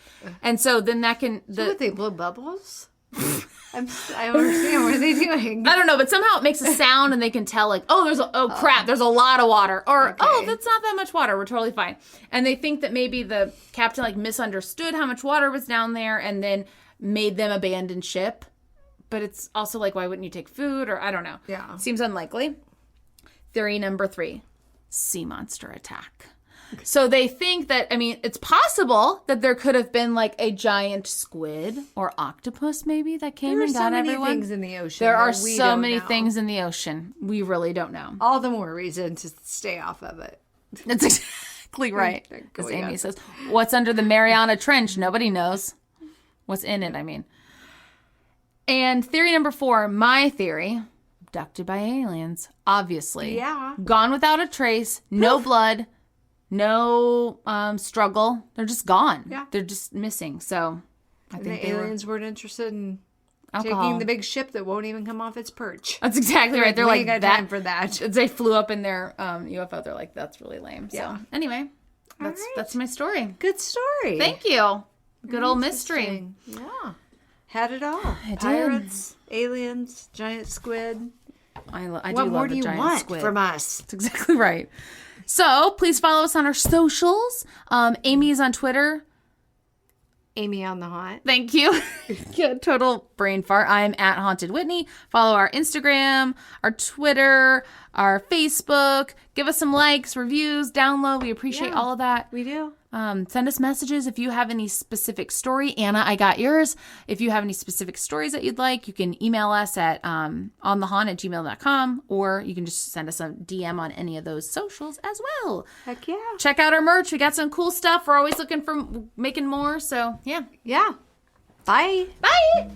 And so then that can... So they blow bubbles? I don't understand. What are they doing? I don't know, but somehow it makes a sound and they can tell like, crap, there's a lot of water. Or, that's not that much water. We're totally fine. And they think that maybe the captain like misunderstood how much water was down there and then made them abandon ship. But it's also like, why wouldn't you take food? Or I don't know. Yeah. Seems unlikely. Theory number 3, sea monster attack. So they think that, I mean, it's possible that there could have been like a giant squid or octopus maybe that came and got everyone. There are so many things in the ocean. There are so many things in the ocean. We really don't know. All the more reason to stay off of it. That's exactly right. As Amy says, what's under the Mariana Trench? Nobody knows. What's in it, I mean. And theory number 4, my theory, abducted by aliens, obviously. Yeah. Gone without a trace, no blood, no struggle. They're just gone. Yeah. They're just missing. So I think the aliens weren't interested in alcohol. taking the big ship that won't even come off its perch. That's exactly right. They're like, got time for that. They flew up in their UFO. They're like, that's really lame. Yeah. So anyway, that's my story. Good story. Thank you. Good old mystery. Yeah. Had it all. It Pirates, aliens, giant squid. I do What love more a do you giant want squid. from us? That's exactly right. So please follow us on our socials. Amy is on Twitter. Amy on the Haunt. Thank you. Yeah, total brain fart. I'm at Haunted Whitney. Follow our Instagram, our Twitter, our Facebook. Give us some likes, reviews, download. We appreciate all of that. We do. Send us messages if you have any specific story. Anna, I got yours. If you have any specific stories that you'd like, you can email us at onthehaunt@gmail.com, or you can just send us a DM on any of those socials as well. Heck yeah. Check out our merch. We got some cool stuff. We're always looking for making more. So, yeah. Yeah. Bye. Bye.